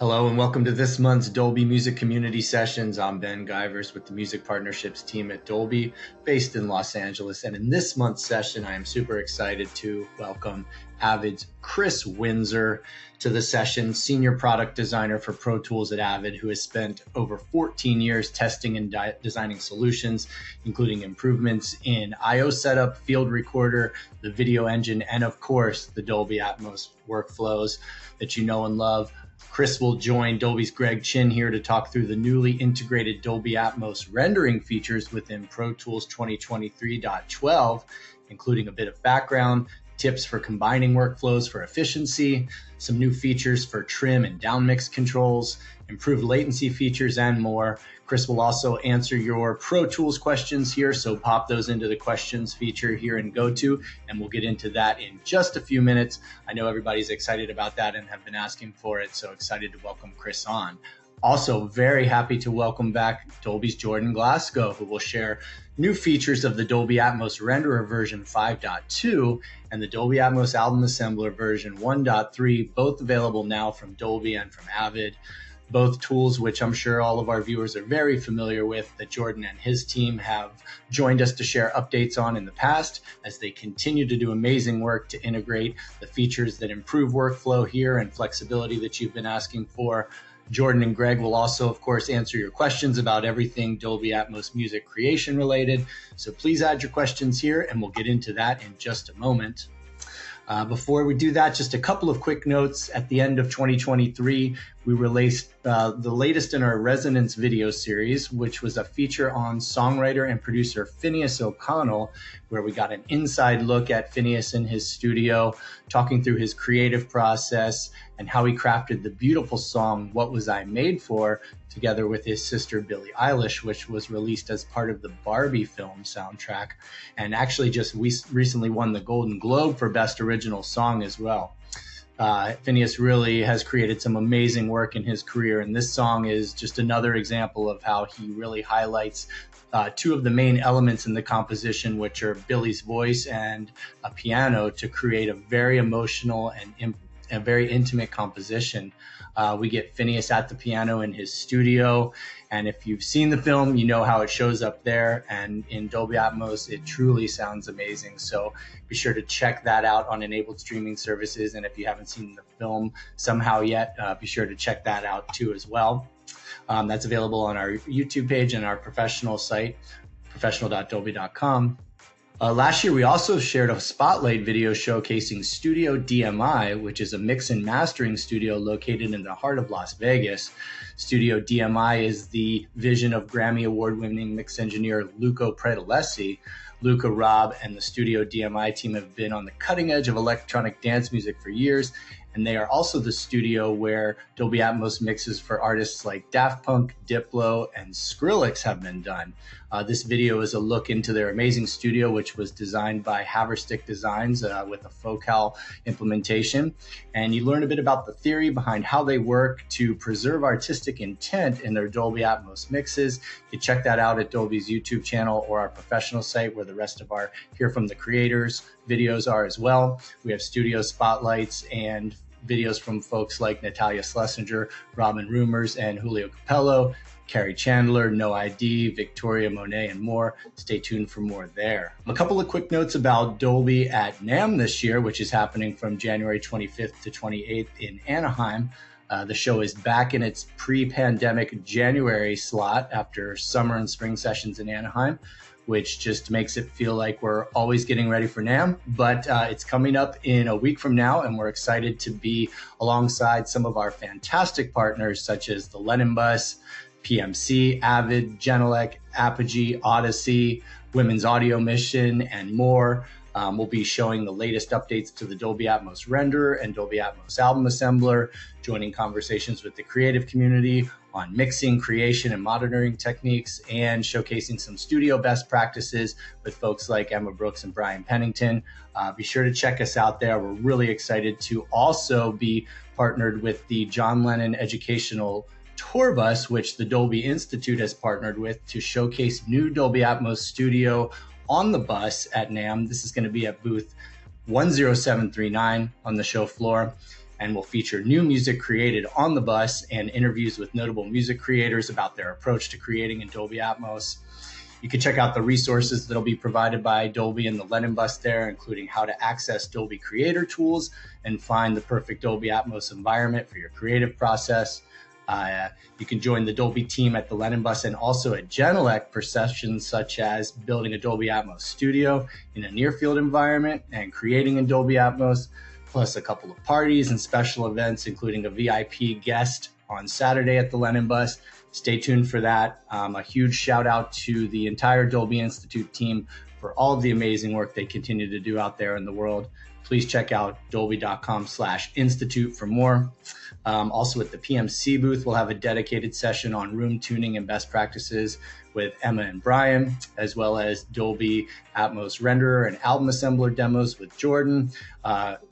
Hello and welcome to this month's Dolby Music Community Sessions. I'm Ben Guyvers with the Music Partnerships team at Dolby, based in Los Angeles. And in this month's session, I am super excited to welcome Avid's Chris Windsor to the session, Senior Product Designer for Pro Tools at Avid, who has spent over 14 years testing and designing solutions, including improvements in I/O setup, field recorder, the video engine, and of course, the Dolby Atmos workflows that you know and love. Chris will join Dolby's Greg Chin here to talk through the newly integrated Dolby Atmos rendering features within Pro Tools 2023.12, including a bit of background, tips for combining workflows for efficiency, some new features for trim and downmix controls, improved latency features, and more. Chris will also answer your Pro Tools questions here, so pop those into the questions feature here in GoTo, and we'll get into that in just a few minutes. I know everybody's excited about that and have been asking for it, so excited to welcome Chris on. Also, very happy to welcome back Dolby's Jordan Glasgow, who will share new features of the Dolby Atmos Renderer version 5.2 and the Dolby Atmos Album Assembler version 1.3, both available now from Dolby and from Avid. Both tools, which I'm sure all of our viewers are very familiar with, that Jordan and his team have joined us to share updates on in the past, as they continue to do amazing work to integrate the features that improve workflow here and flexibility that you've been asking for. Jordan and Greg will also, of course, answer your questions about everything Dolby Atmos music creation related. So please add your questions here, and we'll get into that in just a moment. Before we do that, just a couple of quick notes. At the end of 2023, we released the latest in our Resonance video series, which was a feature on songwriter and producer Phineas O'Connell, where we got an inside look at Phineas in his studio, talking through his creative process and how he crafted the beautiful song, What Was I Made For?, together with his sister Billie Eilish, which was released as part of the Barbie film soundtrack, and actually just recently won the Golden Globe for Best Original Song as well. Phineas really has created some amazing work in his career, and this song is just another example of how he really highlights two of the main elements in the composition, which are Billie's voice and a piano, to create a very emotional and a very intimate composition. We get Phineas at the piano in his studio, and if you've seen the film, you know how it shows up there, and in Dolby Atmos, it truly sounds amazing. So be sure to check that out on enabled streaming services, and if you haven't seen the film somehow yet, be sure to check that out too as well. That's available on our YouTube page and our professional site, professional.dolby.com. Last year, we also shared a spotlight video showcasing Studio DMI, which is a mix and mastering studio located in the heart of Las Vegas. Studio DMI is the vision of Grammy Award-winning mix engineer Luca Predalesi. Luca, Rob, and the Studio DMI team have been on the cutting edge of electronic dance music for years, and they are also the studio where Dolby Atmos mixes for artists like Daft Punk, Diplo, and Skrillex have been done. This video is a look into their amazing studio, which was designed by Haverstick Designs with a Focal implementation. And you learn a bit about the theory behind how they work to preserve artistic intent in their Dolby Atmos mixes. You check that out at Dolby's YouTube channel or our professional site, where the rest of our Hear From the Creators videos are as well. We have studio spotlights and videos from folks like Natalia Schlesinger, Robin Rumors, and Julio Capello, Carrie Chandler, No ID, Victoria Monet, and more. Stay tuned for more there. A couple of quick notes about Dolby at NAMM this year, which is happening from January 25th to 28th in Anaheim. The show is back in its pre-pandemic January slot after summer and spring sessions in Anaheim, which just makes it feel like we're always getting ready for NAMM. But it's coming up in a week from now, and we're excited to be alongside some of our fantastic partners, such as the Lennon Bus, PMC, Avid, Genelec, Apogee, Odyssey, Women's Audio Mission, and more. We'll be showing the latest updates to the Dolby Atmos Renderer and Dolby Atmos Album Assembler, joining conversations with the creative community on mixing, creation, and monitoring techniques, and showcasing some studio best practices with folks like Emma Brooks and Brian Pennington. Be sure to check us out there. We're really excited to also be partnered with the John Lennon Educational Tour Bus, which the Dolby Institute has partnered with to showcase new Dolby Atmos Studio on the bus at NAMM. This is going to be at booth 10739 on the show floor. and will feature new music created on the bus and interviews with notable music creators about their approach to creating in Dolby Atmos. You can check out the resources that'll be provided by Dolby in the Lennon bus there, including how to access Dolby Creator tools and find the perfect Dolby Atmos environment for your creative process. You can join the Dolby team at the Lennon bus and also at Genelec for sessions such as building a Dolby Atmos studio in a near-field environment and creating in Dolby Atmos, plus a couple of parties and special events, including a VIP guest on Saturday at the Lennon bus. Stay tuned for that. A huge shout out to the entire Dolby Institute team for all of the amazing work they continue to do out there in the world. Please check out dolby.com/institute for more. Also at the PMC booth, we'll have a dedicated session on room tuning and best practices with Emma and Brian, as well as Dolby Atmos Renderer and Album Assembler demos with Jordan.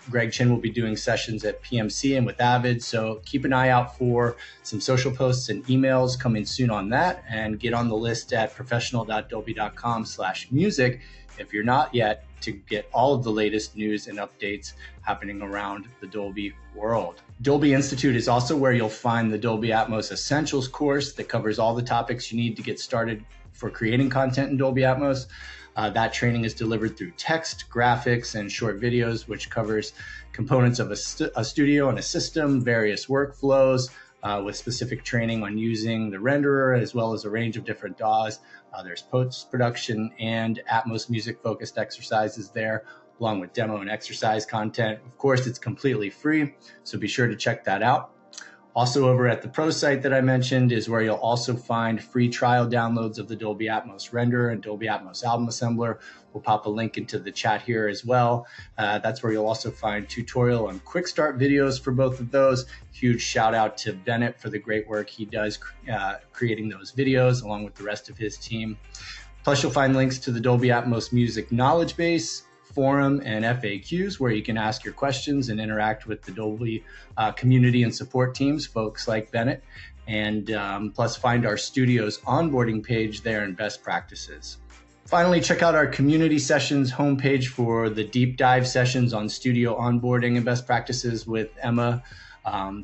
Greg Chin will be doing sessions at PMC and with Avid, so keep an eye out for some social posts and emails coming soon on that, and get on the list at professional.dolby.com/music if you're not yet, to get all of the latest news and updates happening around the Dolby world. Dolby Institute is also where you'll find the Dolby Atmos Essentials course that covers all the topics you need to get started for creating content in Dolby Atmos. That training is delivered through text, graphics, and short videos, which covers components of a studio and a system, various workflows, with specific training on using the renderer, as well as a range of different DAWs. There's post-production and Atmos music-focused exercises there, along with demo and exercise content. Of course, it's completely free, so be sure to check that out. Also over at the Pro site that I mentioned is where you'll also find free trial downloads of the Dolby Atmos Renderer and Dolby Atmos Album Assembler. We'll pop a link into the chat here as well. That's where you'll also find tutorial and quick start videos for both of those. Huge shout out to Bennett for the great work he does creating those videos along with the rest of his team. Plus you'll find links to the Dolby Atmos Music Knowledge Base, forum, and FAQs where you can ask your questions and interact with the Dolby community and support teams, folks like Bennett, and plus find our studio's onboarding page there and best practices. Finally, check out our community sessions homepage for the deep dive sessions on studio onboarding and best practices with Emma.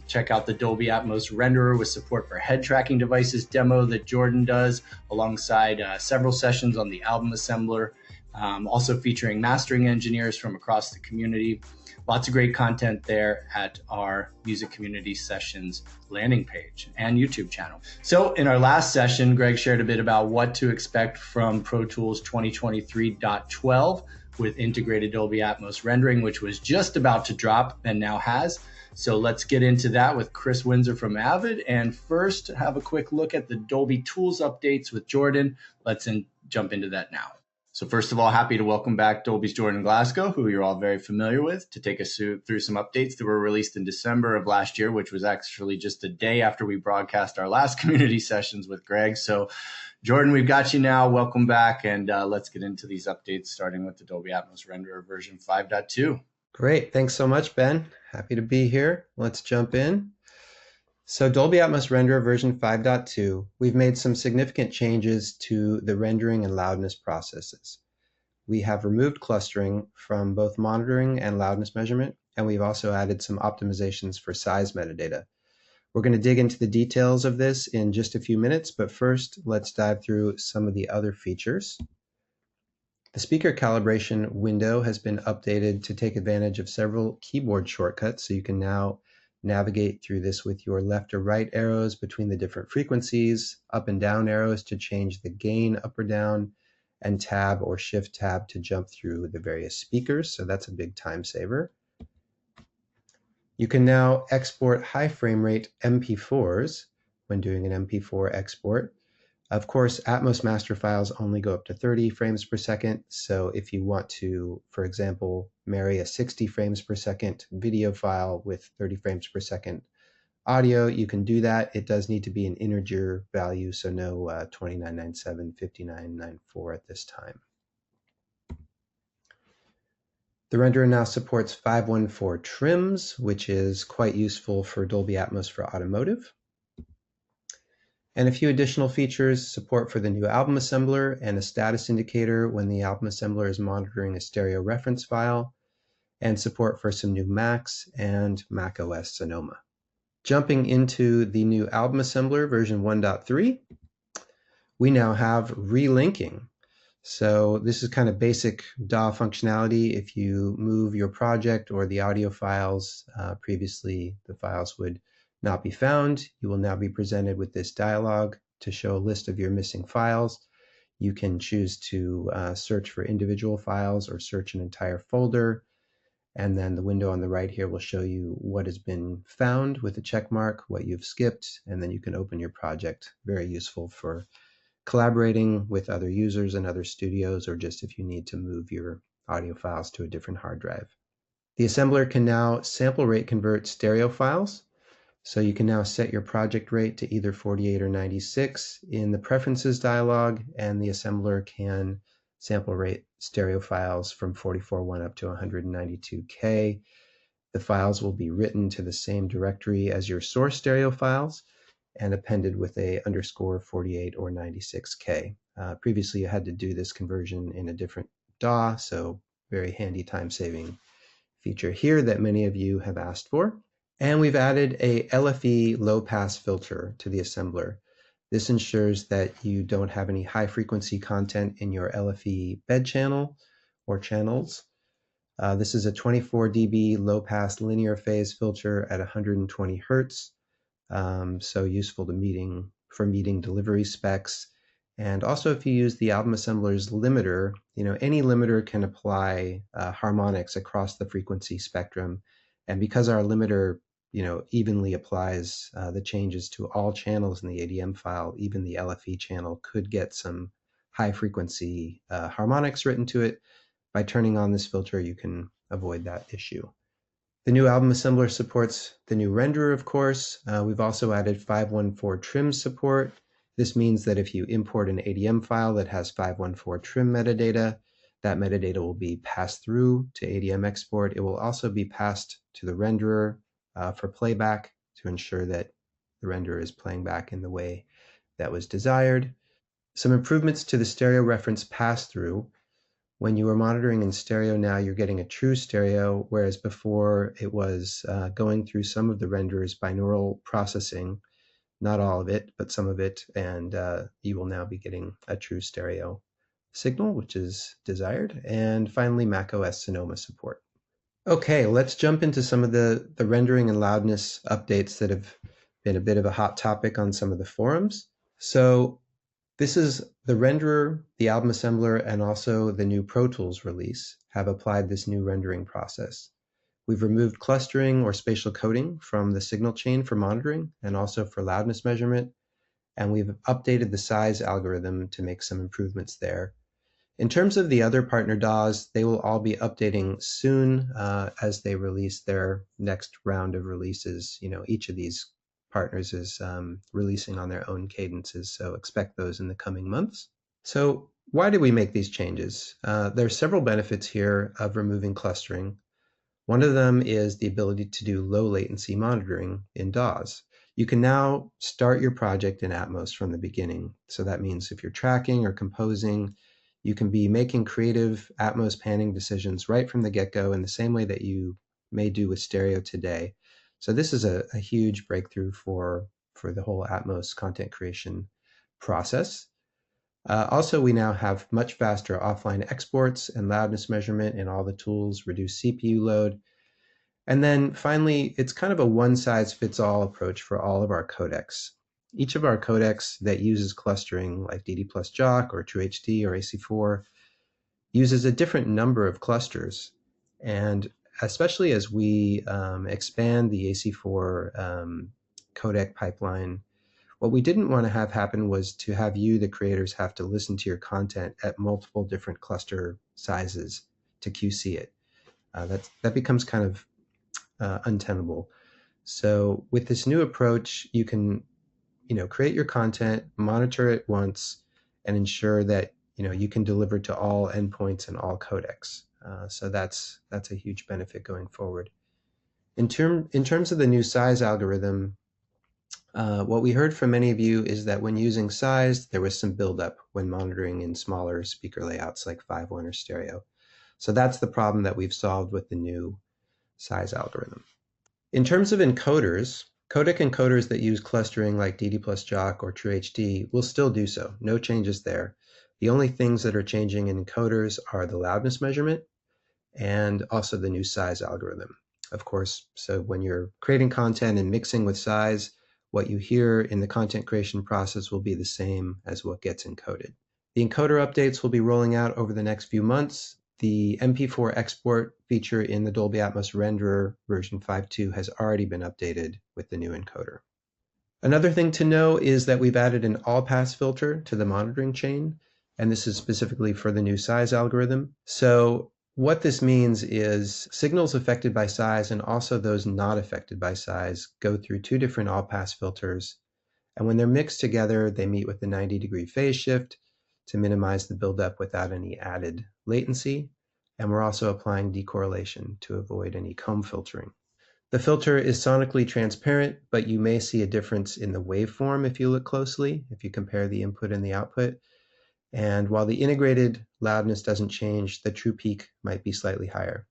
Check out the Dolby Atmos Renderer with support for head tracking devices demo that Jordan does, alongside several sessions on the Album Assembler. Also featuring mastering engineers from across the community. Lots of great content there at our Music Community Sessions landing page and YouTube channel. So in our last session, Greg shared a bit about what to expect from Pro Tools 2023.12 with integrated Dolby Atmos rendering, which was just about to drop and now has. So let's get into that with Chris Windsor from Avid. And first, have a quick look at the Dolby Tools updates with Jordan. Let's jump into that now. So first of all, happy to welcome back Dolby's Jordan Glasgow, who you're all very familiar with, to take us through some updates that were released in December of last year, which was actually just a day after we broadcast our last community sessions with Greg. So Jordan, we've got you now. Welcome back. And let's get into these updates, starting with the Dolby Atmos Renderer version 5.2. Great. Thanks so much, Ben. Happy to be here. Let's jump in. So Dolby Atmos Renderer version 5.2, we've made some significant changes to the rendering and loudness processes. We have removed clustering from both monitoring and loudness measurement, and we've also added some optimizations for size metadata. We're going to dig into the details of this in just a few minutes, but first let's dive through some of the other features. The speaker calibration window has been updated to take advantage of several keyboard shortcuts, so you can now navigate through this with your left or right arrows between the different frequencies, up and down arrows to change the gain up or down, and tab or shift tab to jump through the various speakers. So that's a big time saver. You can now export high frame rate MP4s when doing an MP4 export. Of course, Atmos master files only go up to 30 frames per second. So if you want to, for example, marry a 60 frames per second video file with 30 frames per second audio, you can do that. It does need to be an integer value, so no 2997, 5994 at this time. The renderer now supports 514 trims, which is quite useful for Dolby Atmos for automotive. And a few additional features: support for the new album assembler and a status indicator when the album assembler is monitoring a stereo reference file, and support for some new Macs and Mac OS Sonoma. Jumping into the new Album Assembler version 1.3, we now have relinking. So this is kind of basic DAW functionality. If you move your project or the audio files, previously the files would not be found. You will now be presented with this dialog to show a list of your missing files. You can choose to search for individual files or search an entire folder. And then the window on the right here will show you what has been found with a check mark, what you've skipped, and then you can open your project. Very useful for collaborating with other users and other studios, or just if you need to move your audio files to a different hard drive. The assembler can now sample rate convert stereo files. So you can now set your project rate to either 48 or 96 in the preferences dialog, and the assembler can sample rate stereo files from 44.1 up to 192K. The files will be written to the same directory as your source stereo files and appended with a underscore 48 or 96K. Previously, you had to do this conversion in a different DAW, so very handy time-saving feature here that many of you have asked for. And we've added a LFE low-pass filter to the assembler. This ensures that you don't have any high-frequency content in your LFE bed channel or channels. This is a 24 dB low-pass linear phase filter at 120 Hertz. So useful for meeting delivery specs. And also if you use the Album Assembler's limiter, any limiter can apply harmonics across the frequency spectrum. And because our limiter, evenly applies the changes to all channels in the ADM file, even the LFE channel could get some high frequency harmonics written to it. By turning on this filter, you can avoid that issue. The new Album Assembler supports the new renderer, of course. We've also added 514 trim support. This means that if you import an ADM file that has 514 trim metadata, that metadata will be passed through to ADM export. It will also be passed to the renderer for playback to ensure that the renderer is playing back in the way that was desired. Some improvements to the stereo reference pass-through. When you are monitoring in stereo now, you're getting a true stereo, whereas before it was going through some of the renderer's binaural processing, not all of it, but some of it, and you will now be getting a true stereo signal, which is desired. And finally, Mac OS Sonoma support. Okay, let's jump into some of the rendering and loudness updates that have been a bit of a hot topic on some of the forums. So this is the renderer, the album assembler, and also the new Pro Tools release have applied this new rendering process. We've removed clustering or spatial coding from the signal chain for monitoring and also for loudness measurement, and we've updated the size algorithm to make some improvements there. In terms of the other partner DAWs, they will all be updating soon as they release their next round of releases. Each of these partners is releasing on their own cadences, so expect those in the coming months. So why did we make these changes? There are several benefits here of removing clustering. One of them is the ability to do low latency monitoring in DAWs. You can now start your project in Atmos from the beginning. So that means if you're tracking or composing, you can be making creative Atmos panning decisions right from the get-go in the same way that you may do with stereo today. So this is a huge breakthrough for the whole Atmos content creation process. Also, we now have much faster offline exports and loudness measurement in all the tools, reduced CPU load. And then finally, it's kind of a one-size-fits-all approach for all of our codecs. Each of our codecs that uses clustering, like DD plus Jock or TrueHD or AC4, uses a different number of clusters. And especially as we expand the AC4 codec pipeline, what we didn't want to have happen was to have you, the creators, have to listen to your content at multiple different cluster sizes to QC it. That becomes kind of untenable. So with this new approach, you can create your content, monitor it once, and ensure that you can deliver to all endpoints and all codecs. So that's a huge benefit going forward. In terms of the new size algorithm, what we heard from many of you is that when using size, there was some buildup when monitoring in smaller speaker layouts like 5.1 or stereo. So that's the problem that we've solved with the new size algorithm. In terms of encoders, codec encoders that use clustering like DD plus Jock or True HD will still do so. No changes there. The only things that are changing in encoders are the loudness measurement and also the new size algorithm. Of course, so when you're creating content and mixing with size, what you hear in the content creation process will be the same as what gets encoded. The encoder updates will be rolling out over the next few months. The MP4 export feature in the Dolby Atmos Renderer version 5.2 has already been updated with the new encoder. Another thing to know is that we've added an all-pass filter to the monitoring chain, and this is specifically for the new size algorithm. So what this means is signals affected by size and also those not affected by size go through two different all-pass filters, and when they're mixed together, they meet with the 90-degree phase shift to minimize the buildup without any added latency. And we're also applying decorrelation to avoid any comb filtering. The filter is sonically transparent, but you may see a difference in the waveform if you look closely, if you compare the input and the output. And while the integrated loudness doesn't change, the true peak might be slightly higher.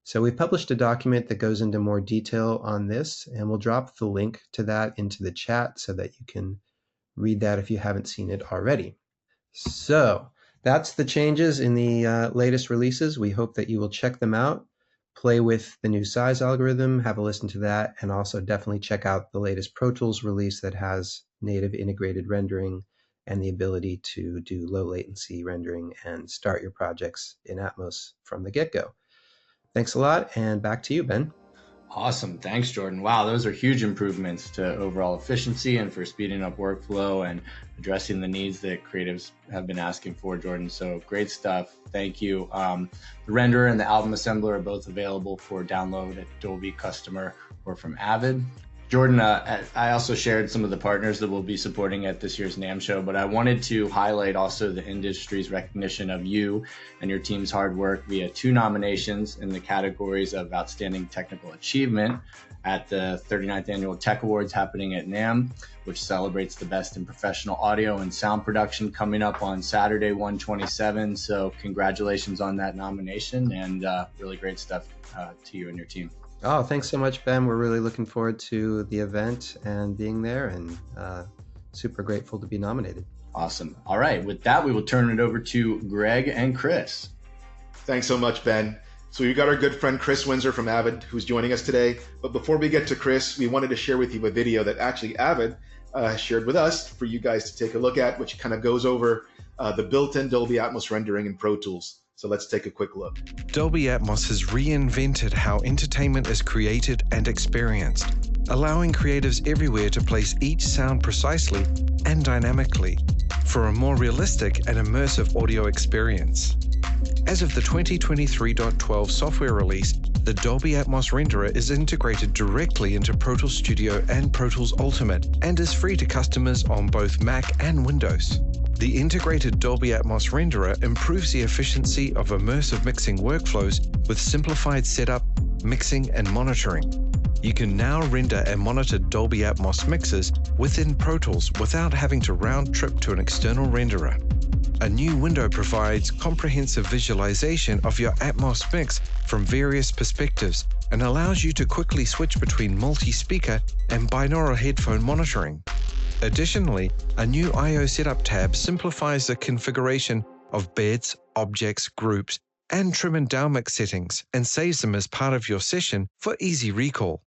So we published a document that goes into more detail on this, and we'll drop the link to that into the chat so that you can read that if you haven't seen it already. So that's the changes in the latest releases. We hope that you will check them out, play with the new size algorithm, have a listen to that, and also definitely check out the latest Pro Tools release that has native integrated rendering and the ability to do low latency rendering and start your projects in Atmos from the get-go. Thanks a lot, and back to you, Ben. Awesome. Thanks, Jordan. Wow, those are huge improvements to overall efficiency and for speeding up workflow and addressing the needs that creatives have been asking for, Jordan. So great stuff. Thank you. The renderer and the album assembler are both available for download at Dolby Customer or from Avid. Jordan, I also shared some of the partners that we'll be supporting at this year's NAMM show, but I wanted to highlight also the industry's recognition of you and your team's hard work via 2 nominations in the categories of Outstanding Technical Achievement at the 39th Annual Tech Awards happening at NAMM, which celebrates the best in professional audio and sound production, coming up on Saturday, 1/27. So congratulations on that nomination, and really great stuff to you and your team. Oh, thanks so much, Ben. We're really looking forward to the event and being there, and super grateful to be nominated. Awesome. All right. With that, we will turn it over to Greg and Chris. Thanks so much, Ben. So we've got our good friend Chris Windsor from Avid who's joining us today. But before we get to Chris, we wanted to share with you a video that actually Avid shared with us for you guys to take a look at, which kind of goes over the built-in Dolby Atmos rendering in Pro Tools. So let's take a quick look. Dolby Atmos has reinvented how entertainment is created and experienced, allowing creatives everywhere to place each sound precisely and dynamically for a more realistic and immersive audio experience. As of the 2023.12 software release, the Dolby Atmos Renderer is integrated directly into Pro Tools Studio and Pro Tools Ultimate and is free to customers on both Mac and Windows. The integrated Dolby Atmos Renderer improves the efficiency of immersive mixing workflows with simplified setup, mixing, and monitoring. You can now render and monitor Dolby Atmos mixes within Pro Tools without having to round trip to an external renderer. A new window provides comprehensive visualization of your Atmos mix from various perspectives and allows you to quickly switch between multi-speaker and binaural headphone monitoring. Additionally, a new I/O setup tab simplifies the configuration of beds, objects, groups, and trim and downmix settings and saves them as part of your session for easy recall.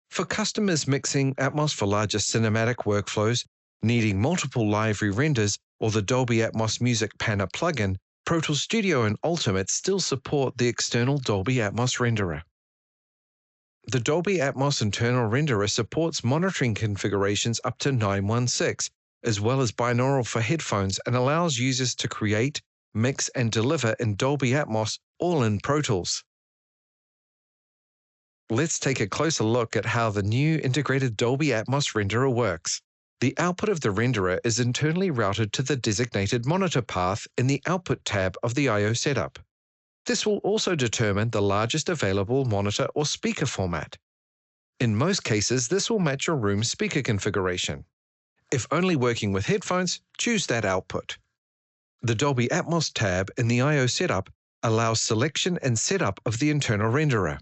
For customers mixing Atmos for larger cinematic workflows, needing multiple live re-renders, or the Dolby Atmos Music Panner plugin, Pro Tools Studio and Ultimate still support the external Dolby Atmos Renderer. The Dolby Atmos internal renderer supports monitoring configurations up to 916, as well as binaural for headphones, and allows users to create, mix, and deliver in Dolby Atmos, all in Pro Tools. Let's take a closer look at how the new integrated Dolby Atmos renderer works. The output of the renderer is internally routed to the designated monitor path in the Output tab of the I/O setup. This will also determine the largest available monitor or speaker format. In most cases, this will match your room's speaker configuration. If only working with headphones, choose that output. The Dolby Atmos tab in the I/O setup allows selection and setup of the internal renderer.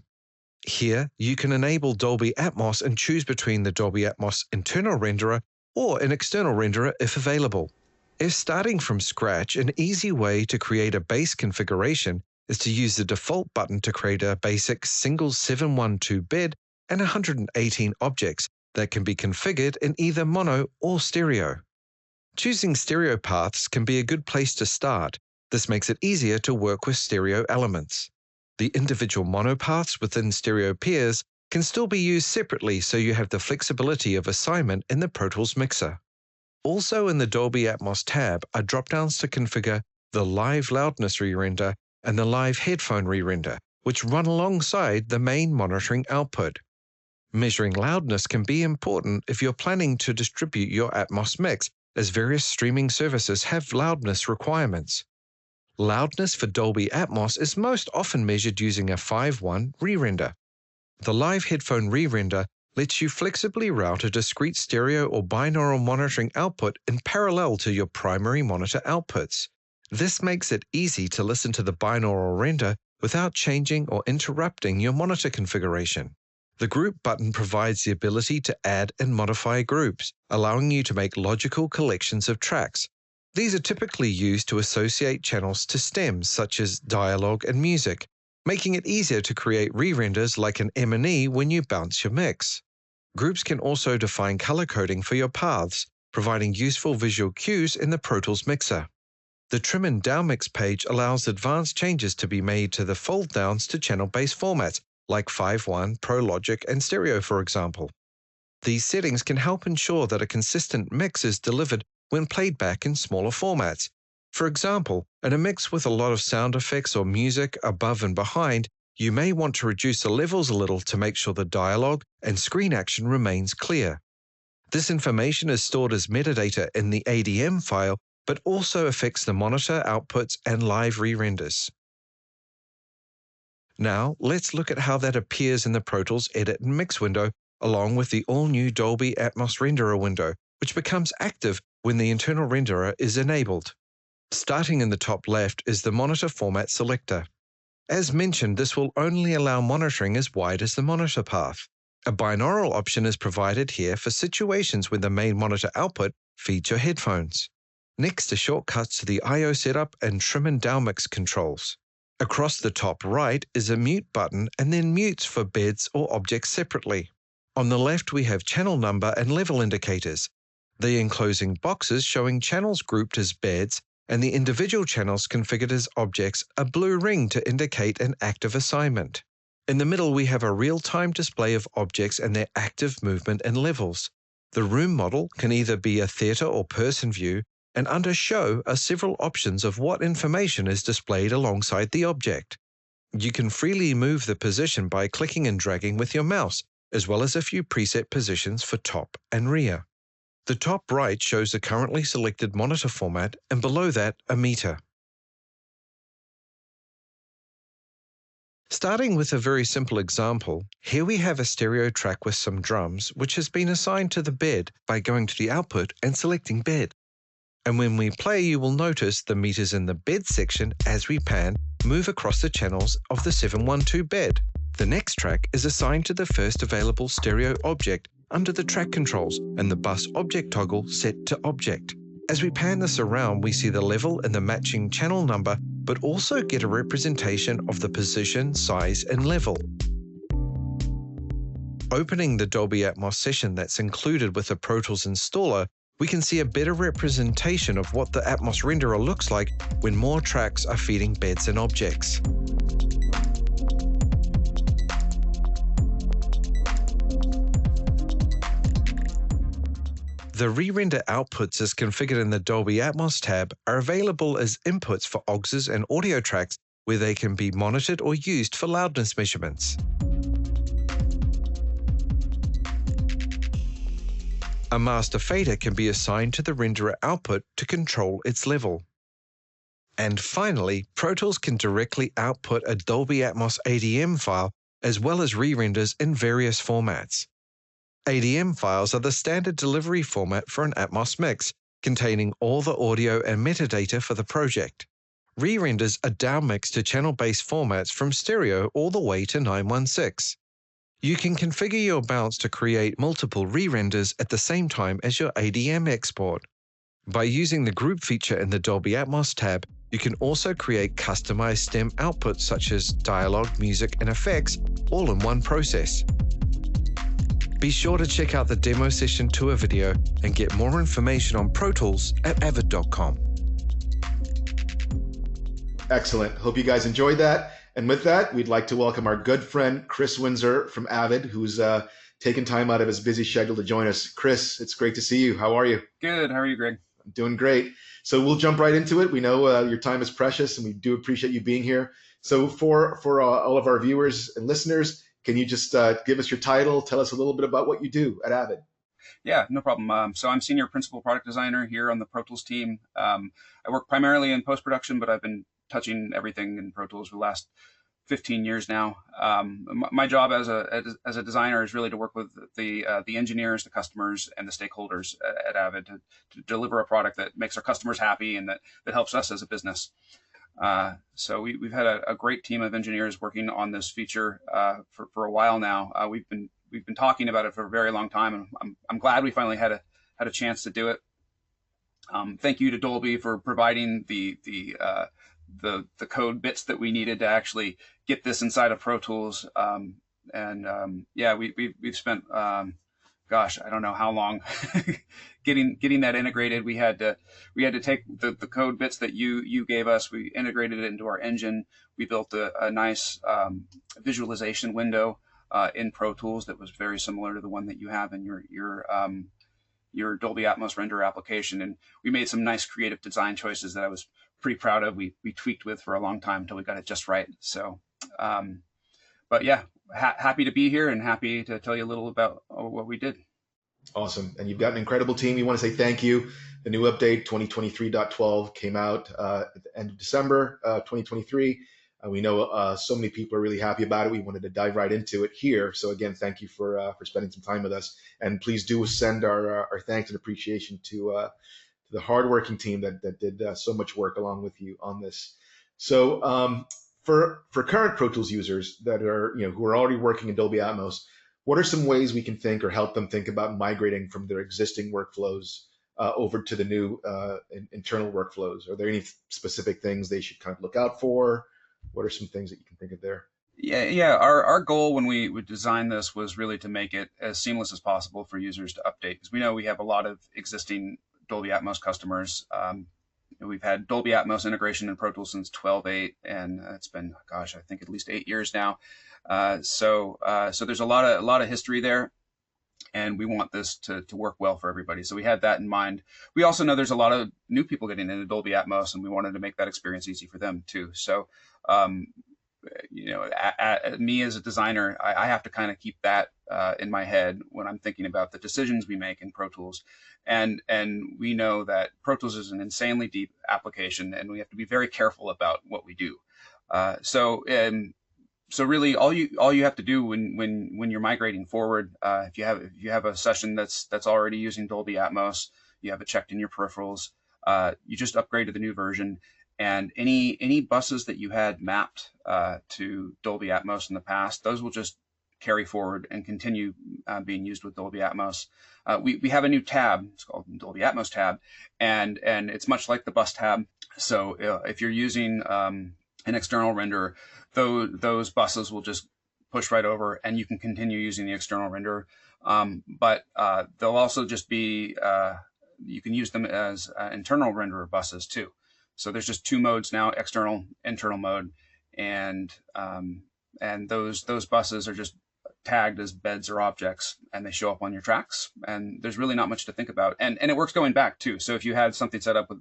Here, you can enable Dolby Atmos and choose between the Dolby Atmos internal renderer or an external renderer if available. If starting from scratch, an easy way to create a base configuration is to use the default button to create a basic single 712 bed and 118 objects that can be configured in either mono or stereo. Choosing stereo paths can be a good place to start. This makes it easier to work with stereo elements. The individual mono paths within stereo pairs can still be used separately, so you have the flexibility of assignment in the Pro Tools mixer. Also in the Dolby Atmos tab are drop-downs to configure the live loudness re-render and the live headphone re-render, which run alongside the main monitoring output. Measuring loudness can be important if you're planning to distribute your Atmos mix, as various streaming services have loudness requirements. Loudness for Dolby Atmos is most often measured using a 5:1 re-render. The live headphone re-render lets you flexibly route a discrete stereo or binaural monitoring output in parallel to your primary monitor outputs. This makes it easy to listen to the binaural render without changing or interrupting your monitor configuration. The Group button provides the ability to add and modify groups, allowing you to make logical collections of tracks. These are typically used to associate channels to stems such as dialogue and music, making it easier to create re-renders like an M&E when you bounce your mix. Groups can also define color coding for your paths, providing useful visual cues in the Pro Tools mixer. The Trim and Downmix page allows advanced changes to be made to the fold downs to channel-based formats, like 5:1, Pro Logic, and Stereo, for example. These settings can help ensure that a consistent mix is delivered when played back in smaller formats. For example, in a mix with a lot of sound effects or music above and behind, you may want to reduce the levels a little to make sure the dialogue and screen action remains clear. This information is stored as metadata in the ADM file, but also affects the monitor outputs and live re-renders. Now, let's look at how that appears in the Pro Tools Edit and Mix window, along with the all-new Dolby Atmos Renderer window, which becomes active when the internal renderer is enabled. Starting in the top left is the monitor format selector. As mentioned, this will only allow monitoring as wide as the monitor path. A binaural option is provided here for situations when the main monitor output feeds your headphones. Next are shortcuts to the I/O setup and Trim and Downmix controls. Across the top right is a mute button and then mutes for beds or objects separately. On the left we have channel number and level indicators, the enclosing boxes showing channels grouped as beds and the individual channels configured as objects, a blue ring to indicate an active assignment. In the middle we have a real-time display of objects and their active movement and levels. The room model can either be a theater or person view, and under Show are several options of what information is displayed alongside the object. You can freely move the position by clicking and dragging with your mouse, as well as a few preset positions for top and rear. The top right shows the currently selected monitor format, and below that, a meter. Starting with a very simple example, here we have a stereo track with some drums, which has been assigned to the bed by going to the output and selecting bed. And when we play, you will notice the meters in the bed section, as we pan, move across the channels of the 712 bed. The next track is assigned to the first available stereo object under the track controls and the bus object toggle set to object. As we pan this around, we see the level and the matching channel number, but also get a representation of the position, size, and level. Opening the Dolby Atmos session that's included with the Pro Tools installer, we can see a better representation of what the Atmos renderer looks like when more tracks are feeding beds and objects. The re-render outputs as configured in the Dolby Atmos tab are available as inputs for AUXs and audio tracks where they can be monitored or used for loudness measurements. A master fader can be assigned to the renderer output to control its level. And finally, Pro Tools can directly output a Dolby Atmos ADM file as well as re-renders in various formats. ADM files are the standard delivery format for an Atmos mix, containing all the audio and metadata for the project. Re-renders are downmixed to channel-based formats from stereo all the way to 916. You can configure your bounce to create multiple re-renders at the same time as your ADM export. By using the group feature in the Dolby Atmos tab, you can also create customized stem outputs such as dialogue, music, and effects all in one process. Be sure to check out the demo session tour video and get more information on Pro Tools at avid.com. Excellent. Hope you guys enjoyed that. And with that, we'd like to welcome our good friend, Chris Windsor from Avid, who's taken time out of his busy schedule to join us. Chris, it's great to see you. How are you? Good. How are you, Greg? I'm doing great. So we'll jump right into it. We know your time is precious, and we do appreciate you being here. So for all of our viewers and listeners, can you just give us your title, tell us a little bit about what you do at Avid? Yeah, no problem. So I'm Senior Principal Product Designer here on the Pro Tools team. I work primarily in post-production, but I've been touching everything in Pro Tools for the last 15 years now. My job as a designer is really to work with the engineers, the customers, and the stakeholders at Avid to deliver a product that makes our customers happy and that helps us as a business. So we've had a great team of engineers working on this feature for a while now. We've been talking about it for a very long time, and I'm glad we finally had a chance to do it. Thank you to Dolby for providing the code bits that we needed to actually get this inside of Pro Tools. Yeah, we've spent, gosh, I don't know how long getting that integrated. We had to take the code bits that you gave us. We integrated it into our engine. We built a nice visualization window in Pro Tools that was very similar to the one that you have in your Dolby Atmos Renderer application. And we made some nice creative design choices that I was pretty proud of. We tweaked with for a long time until we got it just right. So, but yeah, happy to be here and happy to tell you a little about what we did. Awesome. And you've got an incredible team. We want to say thank you. The new update 2023.12 came out at the end of December 2023. We know so many people are really happy about it. We wanted to dive right into it here. So again, thank you for spending some time with us. And please do send our thanks and appreciation to the hardworking team that did so much work along with you on this. So for current Pro Tools users that are who are already working in Dolby Atmos, what are some ways we can think or help them think about migrating from their existing workflows over to the new internal workflows? Are there any specific things they should kind of look out for? What are some things that you can think of there? Yeah. Our goal when we would design this was really to make it as seamless as possible for users to update, because we know we have a lot of existing Dolby Atmos customers. We've had Dolby Atmos integration in Pro Tools since 12.8, and it's been, gosh, I think at least 8 years now. So there's a lot of history there, and we want this to work well for everybody. So we had that in mind. We also know there's a lot of new people getting into Dolby Atmos, and we wanted to make that experience easy for them too. So me as a designer, I have to kind of keep that in my head when I'm thinking about the decisions we make in Pro Tools. And we know that Pro Tools is an insanely deep application, and we have to be very careful about what we do. So really, all you have to do when you're migrating forward, if you have a session that's already using Dolby Atmos, you have it checked in your peripherals, you just upgrade to the new version. And any buses that you had mapped to Dolby Atmos in the past, those will just carry forward and continue being used with Dolby Atmos. We have a new tab. It's called Dolby Atmos tab, and it's much like the bus tab. So if you're using an external renderer, those buses will just push right over, and you can continue using the external renderer. But they'll also just be you can use them as internal renderer buses too. So there's just two modes now: external, internal mode, and those buses are just tagged as beds or objects, and they show up on your tracks. And there's really not much to think about, and it works going back too. So if you had something set up with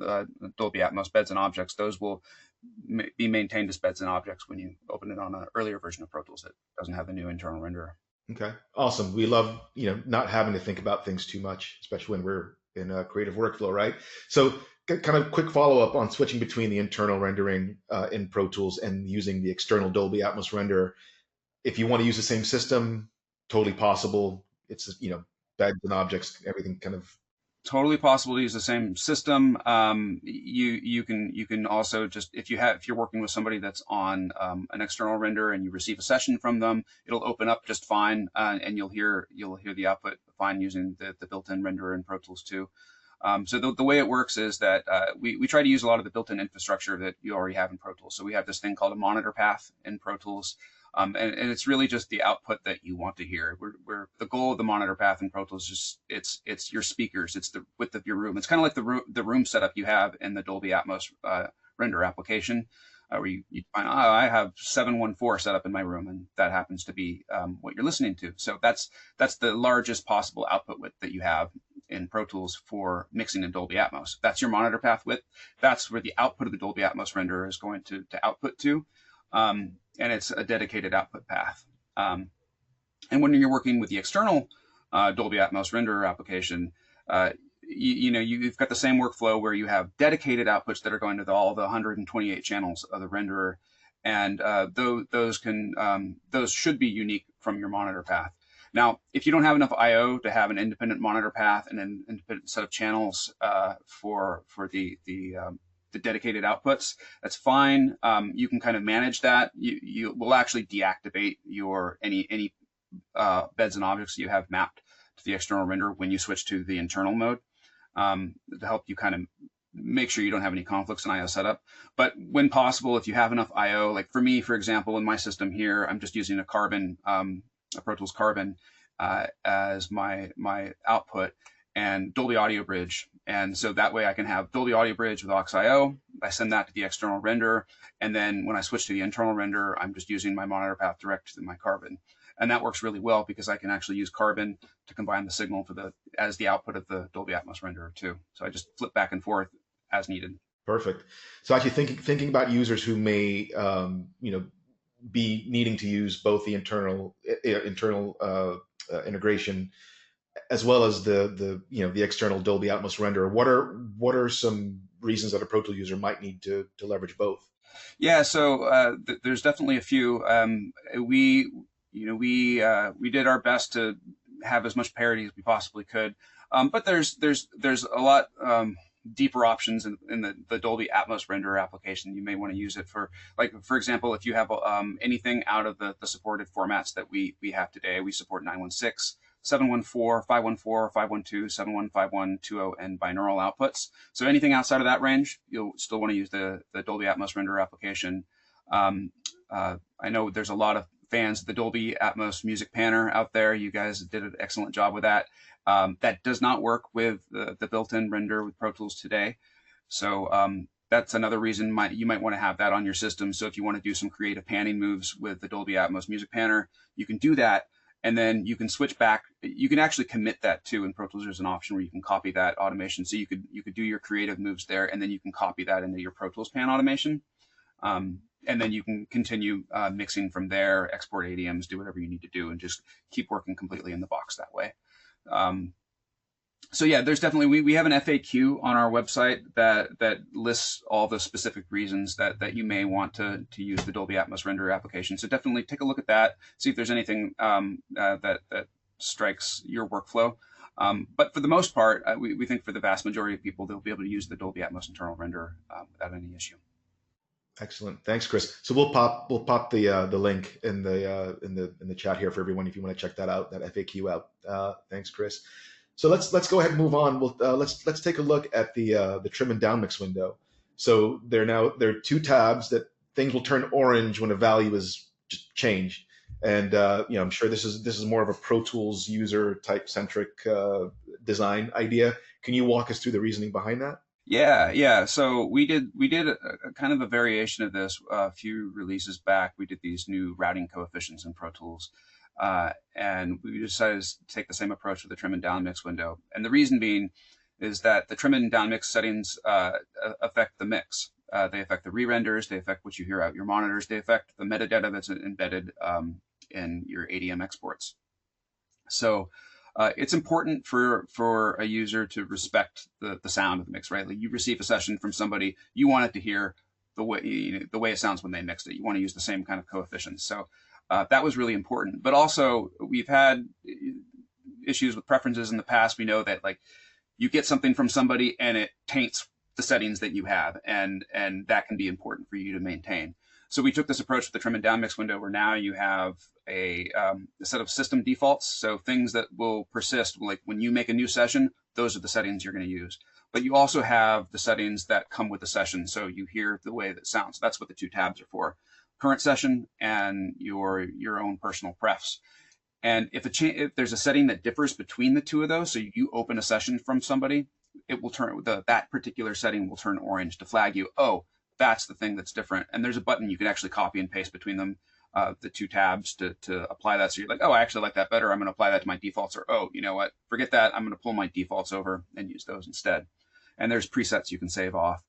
Dolby Atmos beds and objects, those will be maintained as beds and objects when you open it on an earlier version of Pro Tools that doesn't have the new internal renderer. Okay, awesome. We love not having to think about things too much, especially when we're in a creative workflow, right? So kind of quick follow-up on switching between the internal rendering in Pro Tools and using the external Dolby Atmos renderer. If you want to use the same system, totally possible. It's beds and objects, everything kind of Totally possible to use the same system. You can also just, if you're working with somebody that's on an external render and you receive a session from them, it'll open up just fine, and you'll hear the output fine using the built-in renderer in Pro Tools too. So the way it works is that we try to use a lot of the built-in infrastructure that you already have in Pro Tools. So we have this thing called a monitor path in Pro Tools. And it's really just the output that you want to hear. The goal of the monitor path in Pro Tools is just it's your speakers, it's the width of your room. It's kind of like the room setup you have in the Dolby Atmos render application, where you find, oh, I have 714 set up in my room, and that happens to be what you're listening to. So that's the largest possible output width that you have in Pro Tools for mixing in Dolby Atmos. That's your monitor path width. That's where the output of the Dolby Atmos renderer is going to output to. And it's a dedicated output path. And when you're working with the external Dolby Atmos renderer application, you've got the same workflow where you have dedicated outputs that are going to all the 128 channels of the renderer, and those should be unique from your monitor path. Now, if you don't have enough I/O to have an independent monitor path and an independent set of channels for the dedicated outputs, that's fine. You can kind of manage that. You will actually deactivate your any beds and objects that you have mapped to the external render when you switch to the internal mode, to help you kind of make sure you don't have any conflicts in I/O setup. But when possible, if you have enough I/O, like for me, for example, in my system here, I'm just using a Carbon, a Pro Tools Carbon as my output, and Dolby Audio Bridge. And so that way I can have Dolby Audio Bridge with aux I/O. I send that to the external render. And then when I switch to the internal render, I'm just using my monitor path direct to my Carbon. And that works really well because I can actually use Carbon to combine the signal as the output of the Dolby Atmos renderer too. So I just flip back and forth as needed. Perfect. So actually thinking about users who may, be needing to use both the internal integration as well as the external Dolby Atmos renderer. What are some reasons that a Pro Tools user might need to leverage both? Yeah, so there's definitely a few. We did our best to have as much parity as we possibly could, but there's a lot deeper options in the Dolby Atmos renderer application. You may want to use it for example, if you have anything out of the supported formats that we have today. We support 916. 714, 514, 512, 7151, 20, and binaural outputs. So anything outside of that range, you'll still want to use the Dolby Atmos renderer application. I know there's a lot of fans of the Dolby Atmos Music Panner out there. You guys did an excellent job with that. That does not work with the built-in render with Pro Tools today. So that's another reason you might want to have that on your system. So if you want to do some creative panning moves with the Dolby Atmos Music Panner, you can do that. And then you can switch back. You can actually commit that too. In Pro Tools, there's an option where you can copy that automation. So you could do your creative moves there, and then you can copy that into your Pro Tools pan automation. And then you can continue mixing from there, export ADMs, do whatever you need to do, and just keep working completely in the box that way. So yeah, there's definitely, we have an FAQ on our website that lists all the specific reasons that you may want to use the Dolby Atmos renderer application. So definitely take a look at that, see if there's anything that strikes your workflow. But for the most part, we think for the vast majority of people, they'll be able to use the Dolby Atmos internal renderer without any issue. Excellent, thanks, Chris. So we'll pop the link in the chat here for everyone if you want to check that out, that FAQ out. Thanks, Chris. So let's go ahead and move on. Let's take a look at the trim and down mix window. So there are two tabs that things will turn orange when a value is changed. And I'm sure this is more of a Pro Tools user type centric design idea. Can you walk us through the reasoning behind that? Yeah. So we did a kind of a variation of this a few releases back. We did these new routing coefficients in Pro Tools. And we decided to take the same approach with the trim and down mix window. And the reason being is that the trim and down mix settings affect the mix. They affect the re-renders, they affect what you hear out your monitors, they affect the metadata that's embedded in your ADM exports. So it's important for a user to respect the sound of the mix, right? Like you receive a session from somebody, you want it to hear the way it sounds when they mixed it. You want to use the same kind of coefficients. So that was really important. But also we've had issues with preferences in the past. We know that you get something from somebody and it taints the settings that you have, and that can be important for you to maintain. So we took this approach with the trim and down mix window, where now you have a set of system defaults. So things that will persist, like when you make a new session, those are the settings you're going to use. But you also have the settings that come with the session, so you hear the way that it sounds. That's what the two tabs are for: current session and your own personal prefs. And if there's a setting that differs between the two of those, so you open a session from somebody, it will turn that particular setting will turn orange to flag you. Oh, that's the thing that's different. And there's a button you can actually copy and paste between them, the two tabs to apply that. So you're like, oh, I actually like that better. I'm going to apply that to my defaults. Or, oh, you know what? Forget that. I'm going to pull my defaults over and use those instead. And there's presets you can save off.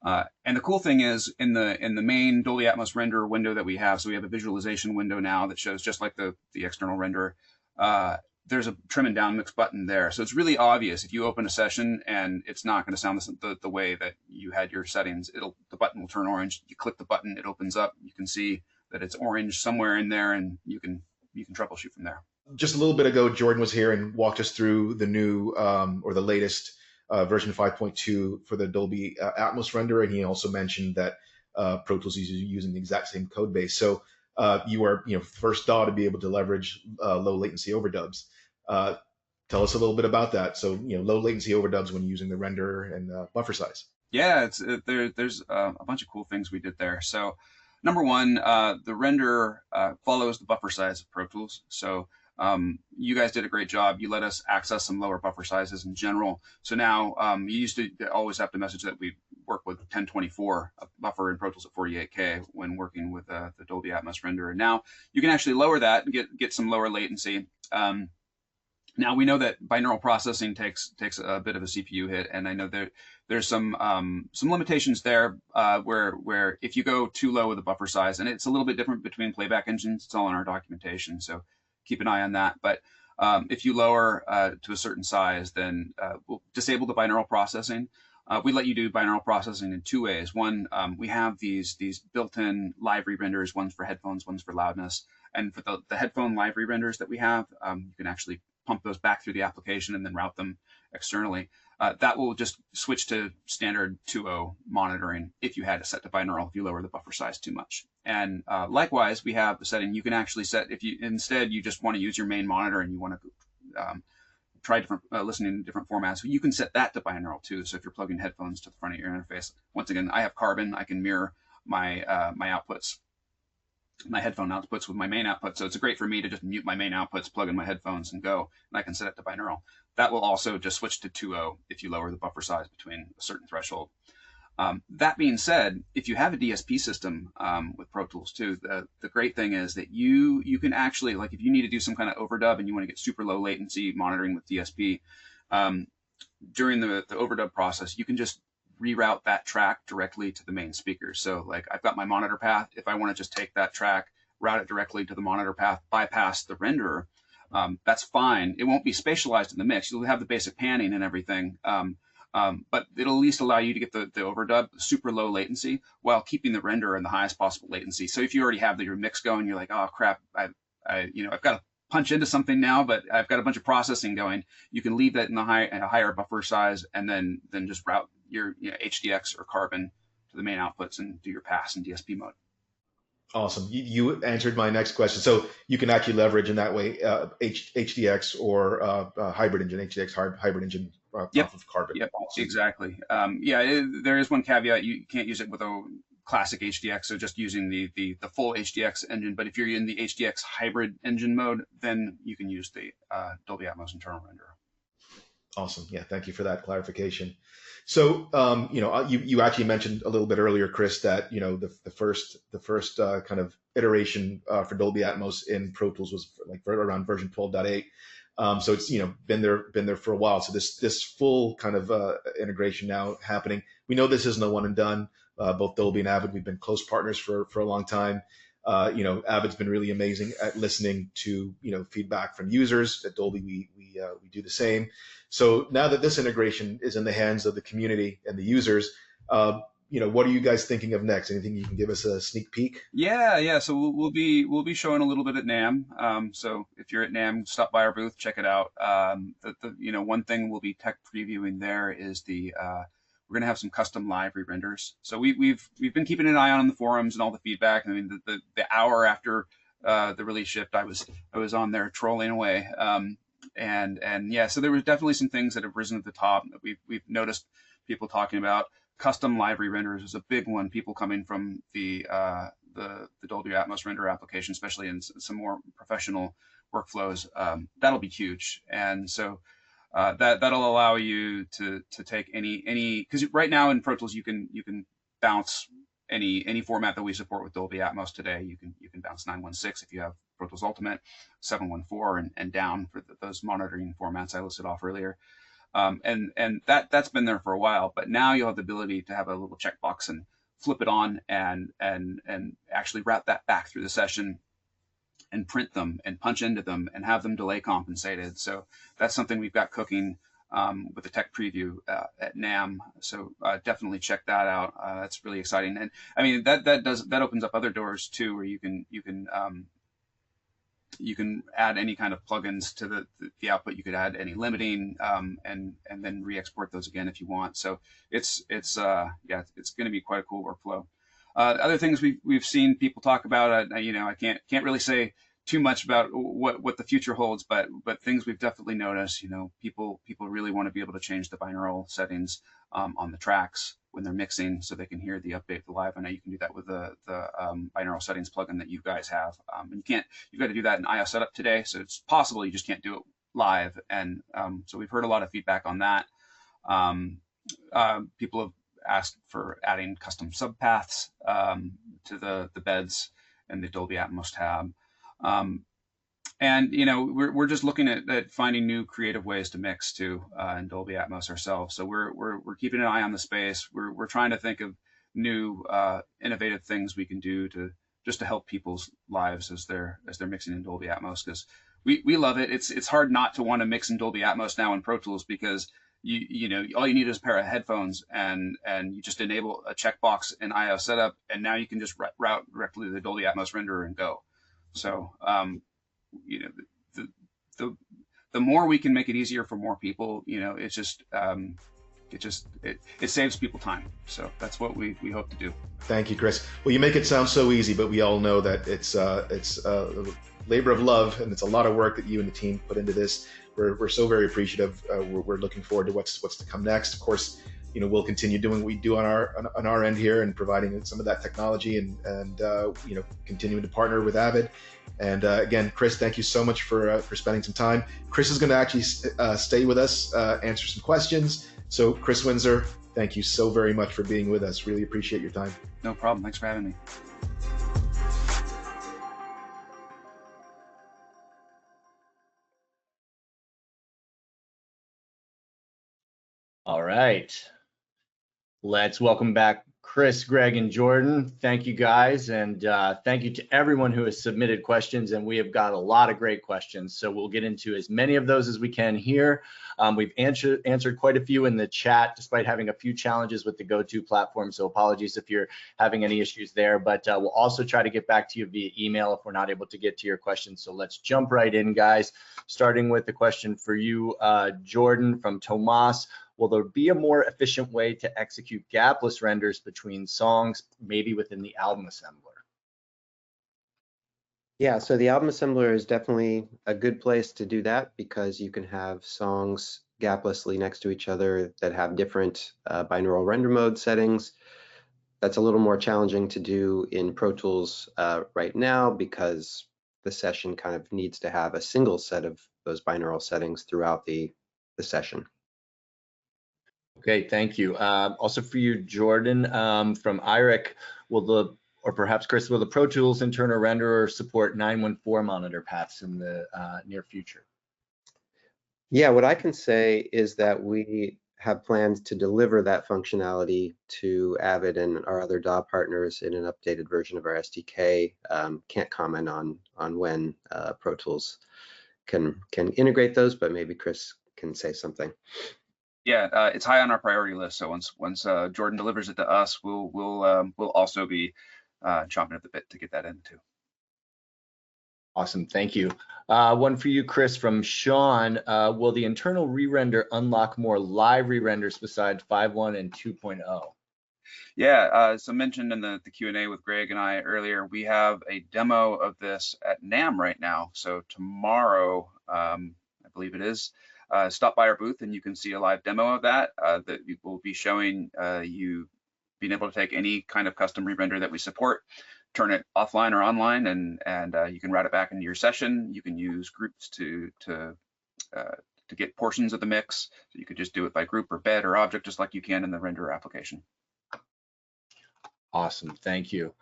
And the cool thing is in the main Dolby Atmos Renderer window that we have, so we have a visualization window now that shows just like the external renderer. There's a trim and down mix button there. So it's really obvious if you open a session and it's not going to sound the way that you had your settings, the button will turn orange. You click the button, it opens up. You can see that it's orange somewhere in there, and you can troubleshoot from there. Just a little bit ago, Jordan was here and walked us through the new or the latest version 5.2 for the Dolby Atmos renderer, and he also mentioned that Pro Tools is using the exact same code base. So you are, first DAW to be able to leverage low latency overdubs. Tell us a little bit about that. So, low latency overdubs when using the renderer and buffer size. Yeah, there's a bunch of cool things we did there. So, number one, the renderer follows the buffer size of Pro Tools. So you guys did a great job. You let us access some lower buffer sizes in general. So now you used to always have to message that we work with 1024, a buffer in Pro Tools at 48K when working with the Dolby Atmos renderer. Now you can actually lower that and get some lower latency. Now we know that binaural processing takes a bit of a CPU hit, and I know there's some limitations there where if you go too low with the buffer size, and it's a little bit different between playback engines. It's all in our documentation, so keep an eye on that. But if you lower to a certain size, then we'll disable the binaural processing. We let you do binaural processing in two ways. One, we have these built-in live re-renders, one's for headphones, one's for loudness. And for the headphone live re-renders that we have, you can actually pump those back through the application and then route them externally. That will just switch to standard 2.0 monitoring if you had it set to binaural, if you lower the buffer size too much. And likewise, we have the setting you can actually set if you instead you just want to use your main monitor and you want to try different listening in different formats. You can set that to binaural too. So if you're plugging headphones to the front of your interface, once again, I have Carbon. I can mirror my my outputs, my headphone outputs with my main output. So it's great for me to just mute my main outputs, plug in my headphones, and go. And I can set it to binaural. That will also just switch to 2.0 if you lower the buffer size between a certain threshold. That being said, if you have a DSP system with Pro Tools too, the great thing is that you can actually, like if you need to do some kind of overdub and you want to get super low latency monitoring with DSP, during the overdub process, you can just reroute that track directly to the main speakers. So like I've got my monitor path. If I want to just take that track, route it directly to the monitor path, bypass the renderer, that's fine. It won't be spatialized in the mix. You'll have the basic panning and everything. But it'll at least allow you to get the overdub, super low latency, while keeping the renderer in the highest possible latency. So if you already have your mix going, you're like, oh crap, I've got to punch into something now, but I've got a bunch of processing going. You can leave that in a higher buffer size, and then just route your HDX or Carbon to the main outputs and do your pass in DSP mode. Awesome. You answered my next question. So you can actually leverage in that way HDX or hybrid engine, HDX hybrid engine off of Carbon. Yep, awesome. Exactly. There is one caveat. You can't use it with a classic HDX, so just using the full HDX engine. But if you're in the HDX hybrid engine mode, then you can use the Dolby Atmos internal renderer. Awesome. Yeah, thank you for that clarification. So, you actually mentioned a little bit earlier, Chris, that the first kind of iteration for Dolby Atmos in Pro Tools was like around version 12.8. So it's been there for a while. So this full kind of integration now happening. We know this isn't a one and done. Both Dolby and Avid, we've been close partners for a long time. Avid's been really amazing at listening to feedback from users. At Dolby, we do the same. So now that this integration is in the hands of the community and the users, what are you guys thinking of next? Anything you can give us a sneak peek? Yeah. So we'll be showing a little bit at NAMM. So if you're at NAMM, stop by our booth, check it out. One thing we'll be tech previewing there is we're gonna have some custom live re-renders. So we've been keeping an eye on the forums and all the feedback. I mean, the hour after the release shipped, I was on there trolling away. And yeah, so there was definitely some things that have risen to the top that we've noticed people talking about. Custom live re-renders is a big one. People coming from the Dolby Atmos render application, especially in some more professional workflows, that'll be huge. And so that'll allow you to take any, because right now in Pro Tools you can bounce any format that we support with Dolby Atmos today. You can bounce 916 if you have Pro Tools Ultimate, 714 and down for those monitoring formats I listed off earlier. And that's been there for a while, but now you'll have the ability to have a little checkbox and flip it on and actually route that back through the session and print them and punch into them and have them delay compensated. So that's something we've got cooking with the tech preview at NAMM. So definitely check that out. That's really exciting. And I mean, that opens up other doors too, where you can add any kind of plugins to the output. You could add any limiting and then re-export those again if you want. So it's going to be quite a cool workflow. Other things we've seen people talk about, I can't really say too much about what the future holds, but things we've definitely noticed, people really want to be able to change the binaural settings on the tracks when they're mixing, so they can hear the update live. I know you can do that with the binaural settings plugin that you guys have. And you've got to do that in IO setup today, so it's possible, you just can't do it live. And so we've heard a lot of feedback on that. People have asked for adding custom subpaths to the beds and the Dolby Atmos tab. And we're just looking at finding new creative ways to mix too in Dolby Atmos ourselves. So we're keeping an eye on the space. We're trying to think of new innovative things we can do to help people's lives as they're mixing in Dolby Atmos, because we love it. It's hard not to want to mix in Dolby Atmos now in Pro Tools, because all you need is a pair of headphones and you just enable a checkbox in IO setup, and now you can just route directly to the Dolby Atmos renderer and go. So the more we can make it easier for more people, it saves people time. So that's what we hope to do. Thank you, Chris. Well, you make it sound so easy, but we all know that it's a labor of love, and it's a lot of work that you and the team put into this. We're so very appreciative. We're looking forward to what's to come next. Of course, we'll continue doing what we do on our end here and providing some of that technology and continuing to partner with Avid. And again, Chris, thank you so much for spending some time. Chris is going to actually stay with us, answer some questions. So Chris Windsor, thank you so very much for being with us. Really appreciate your time. No problem. Thanks for having me. All right. Let's welcome back Chris, Greg, and Jordan. Thank you, guys. And thank you to everyone who has submitted questions. And we have got a lot of great questions. So we'll get into as many of those as we can here. We've answered quite a few in the chat, despite having a few challenges with the GoTo platform. So apologies if you're having any issues there. But we'll also try to get back to you via email if we're not able to get to your questions. So let's jump right in, guys. Starting with the question for you, Jordan, from Tomas. Will there be a more efficient way to execute gapless renders between songs, maybe within the album assembler? Yeah, so the album assembler is definitely a good place to do that, because you can have songs gaplessly next to each other that have different binaural render mode settings. That's a little more challenging to do in Pro Tools right now, because the session kind of needs to have a single set of those binaural settings throughout the session. Okay, thank you. Also for you, Jordan, from IRIC, or perhaps Chris, will the Pro Tools internal renderer support 914 monitor paths in the near future? Yeah, what I can say is that we have plans to deliver that functionality to Avid and our other DAW partners in an updated version of our SDK. Can't comment on when Pro Tools can integrate those, but maybe Chris can say something. Yeah, it's high on our priority list. So once Jordan delivers it to us, we'll also be chomping at the bit to get that in too. Awesome, thank you. One for you, Chris, from Sean. Will the internal re-render unlock more live re-renders besides 5.1 and 2.0? Yeah, so mentioned in the Q&A with Greg and I earlier, we have a demo of this at NAMM right now. So tomorrow, I believe it is, stop by our booth and you can see a live demo of that that we will be showing you being able to take any kind of custom re-render that we support, turn it offline or online, and you can route it back into your session. You can use groups to get portions of the mix. So you could just do it by group or bed or object, just like you can in the renderer application. Awesome, thank you.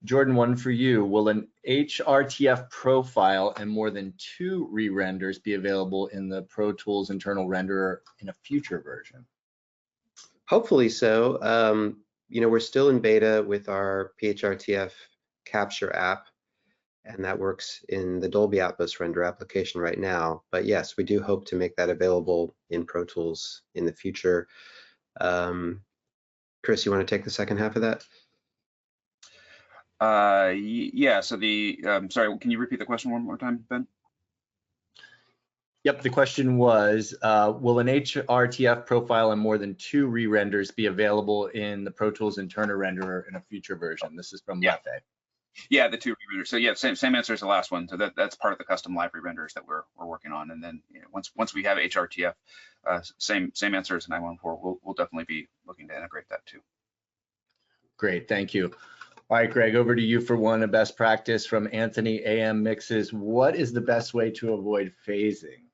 Jordan, one for you. Will an HRTF profile and more than 2 re-renders be available in the Pro Tools internal renderer in a future version? Hopefully so. You know, we're still in beta with our PHRTF capture app, and that works in the Dolby Atmos Renderer application right now. But yes, we do hope to make that available in Pro Tools in the future. Chris, you want to take the second half of that? Yeah, so sorry, can you repeat the question one more time, Ben? Yep, the question was, will an HRTF profile and more than 2 re-renders be available in the Pro Tools internal renderer in a future version? This is from Lefe. Yeah, the 2 re-renders. So yeah, same answer as the last one. So that's part of the custom live re-renders that we're working on. And then once we have HRTF, same answer as 914, we'll definitely be looking to integrate that too. Great, thank you. All right, Greg, over to you for one, a best practice from Anthony AM Mixes. What is the best way to avoid phasing?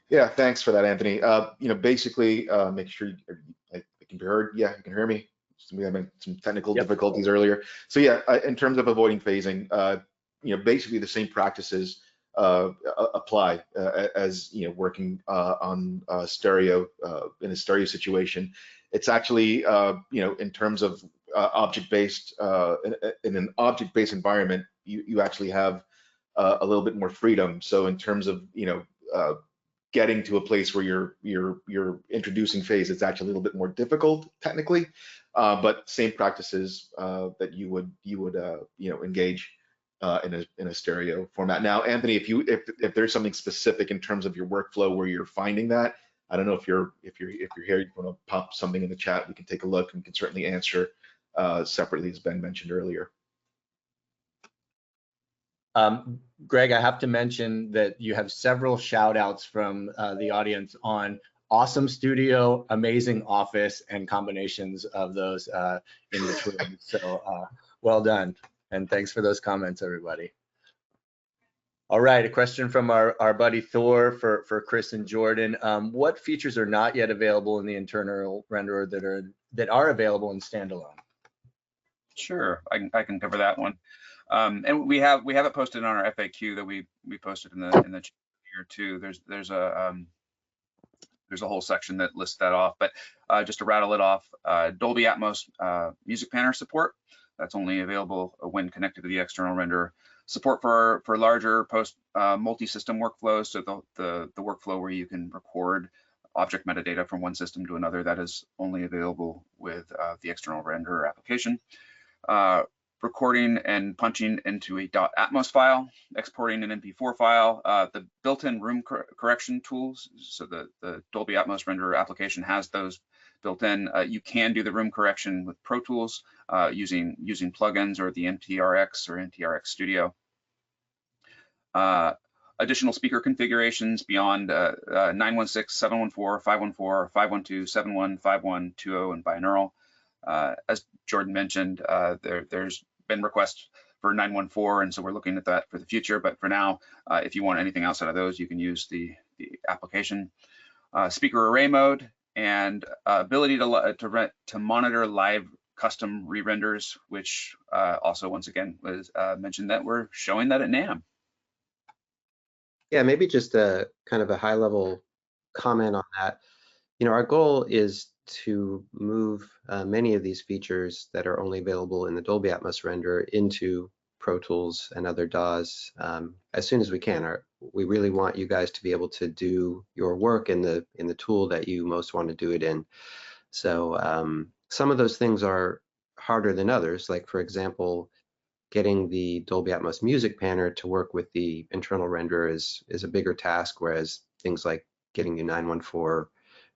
Yeah, thanks for that, Anthony. You know, basically, make sure I can be heard. Yeah, you can hear me. We had some technical difficulties earlier. So yeah, in terms of avoiding phasing, you know, basically the same practices apply as you know, working on stereo in a stereo situation. It's actually you know, in terms of object-based in an object-based environment, you actually have a little bit more freedom. So in terms of you know, getting to a place where you're introducing phase, it's actually a little bit more difficult technically, but same practices that you would you know, engage in a stereo format. Now, Anthony, if there's something specific in terms of your workflow where you're finding that, I don't know if you're here, you want to pop something in the chat, we can take a look and can certainly answer separately, as Ben mentioned earlier. Greg, I have to mention that you have several shout outs from the audience on awesome studio, amazing office, and combinations of those in between. So well done. And thanks for those comments, everybody. All right, a question from our buddy Thor for Chris and Jordan. What features are not yet available in the internal renderer that are available in standalone? Sure, I can cover that one. And we have it posted on our FAQ that we posted in the chat here too. There's a whole section that lists that off, but just to rattle it off, Dolby Atmos Music Panner support. That's only available when connected to the external renderer. Support for larger post multi-system workflows. So the workflow where you can record object metadata from one system to another, that is only available with the external renderer application. Recording and punching into a .atmos file, exporting an MP4 file, the built-in room correction tools. So the Dolby Atmos Renderer application has those built in. You can do the room correction with Pro Tools using plugins or the NTRX or NTRX Studio. Additional speaker configurations beyond 916, 714, 514, 512, 71, 51, 20, and binaural. As Jordan mentioned, there's been requests for 914, and so we're looking at that for the future. But for now, if you want anything outside of those, you can use the application. Speaker array mode and ability to monitor live custom re-renders, which also once again was mentioned that we're showing that at NAMM. Yeah, maybe just a kind of a high-level comment on that. You know, our goal is to move many of these features that are only available in the Dolby Atmos renderer into Pro Tools and other DAWs as soon as we can. We really want you guys to be able to do your work in the tool that you most want to do it in. So some of those things are harder than others. Like, for example, getting the Dolby Atmos Music Panner to work with the internal renderer is a bigger task, whereas things like getting you 914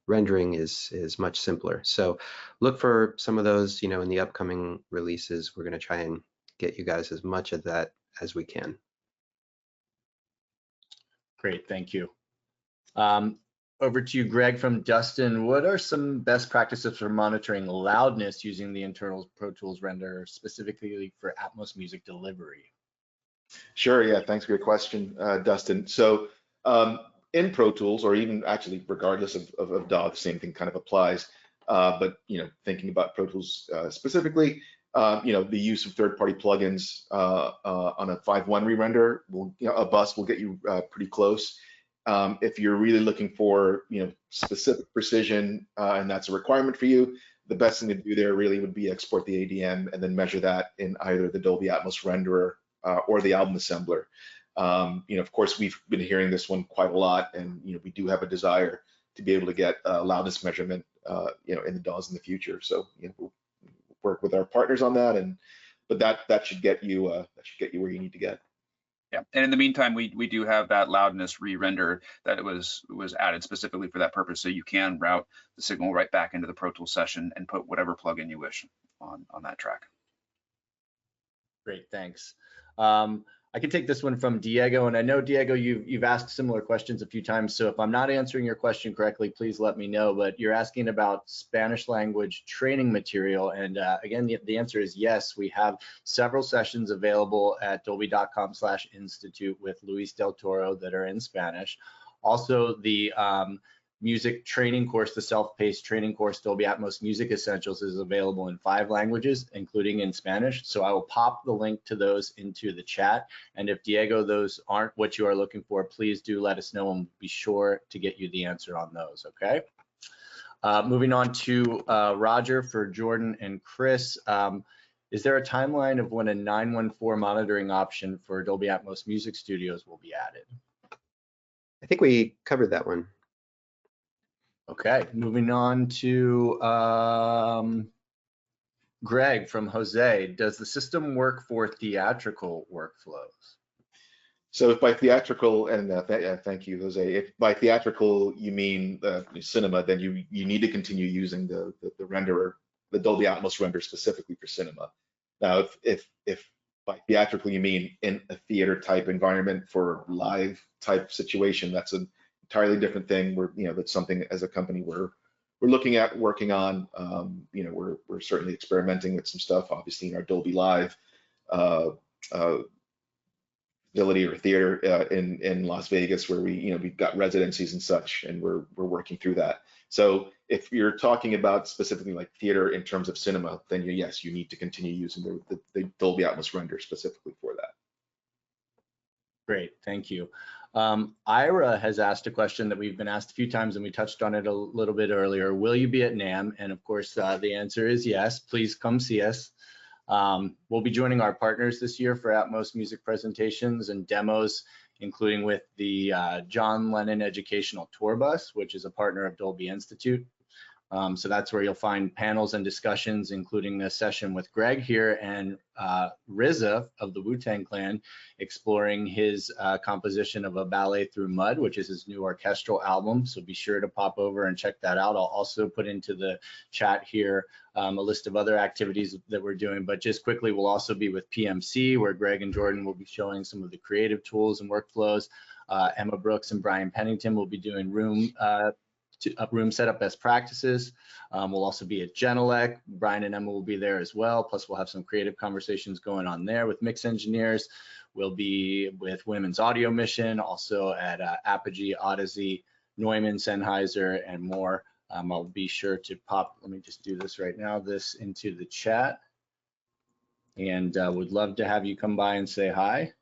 rendering is much simpler. So look for some of those, in the upcoming releases. We're going to try and get you guys as much of that as we can. Great, thank you. Over to you, Greg, from Dustin. What are some best practices for monitoring loudness using the internal Pro Tools renderer, specifically for Atmos music delivery? Sure, yeah, thanks for your question, Dustin. So in Pro Tools, or even actually regardless of DAW, the same thing kind of applies. But thinking about Pro Tools specifically, the use of third-party plugins on a 5.1 re-render, a bus will get you pretty close. If you're really looking for specific precision and that's a requirement for you, the best thing to do there really would be export the ADM and then measure that in either the Dolby Atmos Renderer or the Album Assembler. Of course, we've been hearing this one quite a lot, and we do have a desire to be able to get loudness measurement in the DAWs in the future. So we'll work with our partners on that, but that should get you where you need to get. Yeah, and in the meantime, we do have that loudness re-render that was added specifically for that purpose, so you can route the signal right back into the Pro Tools session and put whatever plugin you wish on that track. Great, thanks. I can take this one from Diego, and I know, Diego, you've asked similar questions a few times, so if I'm not answering your question correctly, please let me know. But you're asking about Spanish language training material, and again, the answer is yes. We have several sessions available at dolby.com/institute with Luis Del Toro that are in Spanish. Also, the music training course, the self-paced training course, Dolby Atmos Music Essentials, is available in 5 languages, including in Spanish. So I will pop the link to those into the chat. And if, Diego, those aren't what you are looking for, please do let us know, and we'll be sure to get you the answer on those, okay? Moving on to Roger for Jordan and Chris. Is there a timeline of when a 914 monitoring option for Dolby Atmos Music Studios will be added? I think we covered that one. Okay, moving on to Greg from Jose. Does the system work for theatrical workflows? So if by theatrical, and thank you, Jose, if by theatrical you mean cinema, then you need to continue using the renderer, the Dolby Atmos render specifically for cinema. Now, if by theatrical you mean in a theater type environment for live type situation, that's an entirely different thing. That's something as a company we're looking at working on. We're certainly experimenting with some stuff, obviously in our Dolby Live facility or theater in Las Vegas, where we've got residencies and such, and we're working through that. So if you're talking about specifically like theater in terms of cinema, then yes, you need to continue using the Dolby Atmos render specifically for that. Great, thank you. Ira has asked a question that we've been asked a few times, and we touched on it a little bit earlier. Will you be at NAMM? And of course, the answer is yes. Please come see us. We'll be joining our partners this year for Atmos music presentations and demos, including with the John Lennon Educational Tour Bus, which is a partner of Dolby Institute. So that's where you'll find panels and discussions, including a session with Greg here and RZA of the Wu-Tang Clan, exploring his composition of A Ballet Through Mud, which is his new orchestral album. So be sure to pop over and check that out. I'll also put into the chat here a list of other activities that we're doing. But just quickly, we'll also be with PMC, where Greg and Jordan will be showing some of the creative tools and workflows. Emma Brooks and Brian Pennington will be doing room setup best practices. We'll also be at Genelec. Brian and Emma will be there as well. Plus, we'll have some creative conversations going on there with mix engineers. We'll be with Women's Audio Mission, also at Apogee, Odyssey, Neumann, Sennheiser, and more. I'll be sure to pop, let me just do this right now, this into the chat. And would love to have you come by and say hi,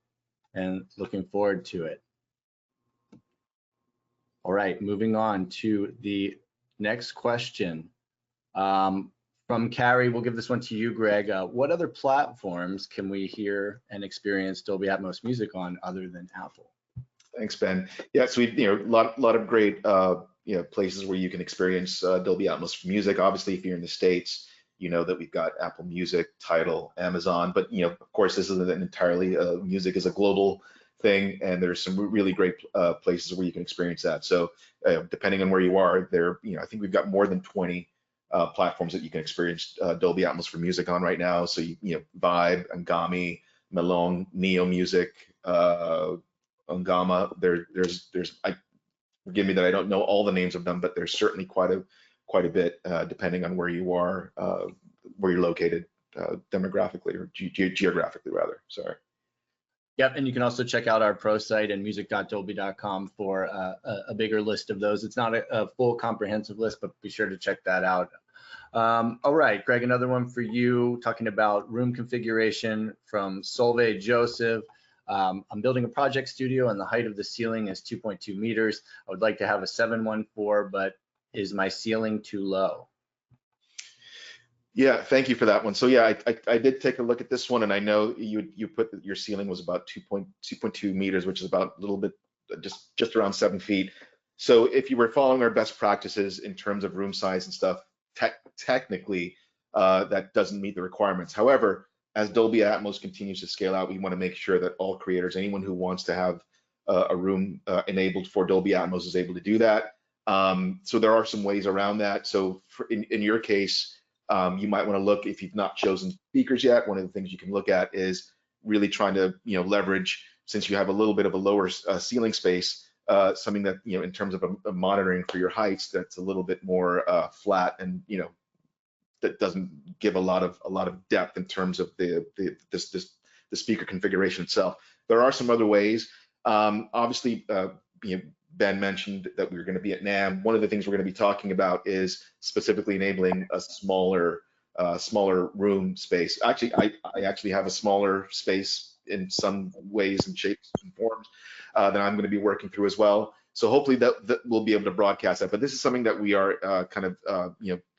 and looking forward to it. All right, moving on to the next question From Carrie, we'll give this one to you, Greg. What other platforms can we hear and experience Dolby Atmos music on other than Apple? Thanks, Ben. Yeah, so we, a lot of great, places where you can experience Dolby Atmos music. Obviously, if you're in the States, you know that we've got Apple Music, Tidal, Amazon, but of course, this isn't entirely music is a global thing, and there's some really great places where you can experience that. So depending on where you are, I think we've got more than 20 platforms that you can experience Dolby Atmos for music on right now. So Vibe, Angami, Melon, Neo Music, Ungama. There's forgive me that I don't know all the names of them, but there's certainly quite a bit depending on where you are, where you're located demographically or geographically rather. Sorry. Yep, and you can also check out our pro site and music.dolby.com for a bigger list of those. It's not a full comprehensive list, but be sure to check that out. All right, Greg, another one for you, talking about room configuration from Solveig Joseph. I'm building a project studio and the height of the ceiling is 2.2 meters. I would like to have a 714, but is my ceiling too low? Yeah, thank you for that one. So yeah, I did take a look at this one, and I know you put that your ceiling was about 2.2 meters, which is about a little bit just around 7 feet. So if you were following our best practices in terms of room size and stuff, technically that doesn't meet the requirements. However, as Dolby Atmos continues to scale out, we want to make sure that all creators, anyone who wants to have a room enabled for Dolby Atmos, is able to do that. So there are some ways around that. So in your case, you might want to look, if you've not chosen speakers yet, one of the things you can look at is really trying to leverage, since you have a little bit of a lower ceiling space, something that in terms of a monitoring for your heights that's a little bit more flat, and that doesn't give a lot of depth in terms of the speaker configuration itself. There are some other ways. Obviously, Ben mentioned that we were going to be at NAMM. One of the things we're going to be talking about is specifically enabling a smaller room space. Actually, I actually have a smaller space in some ways and shapes and forms that I'm going to be working through as well. So hopefully that we'll be able to broadcast that. But this is something that we are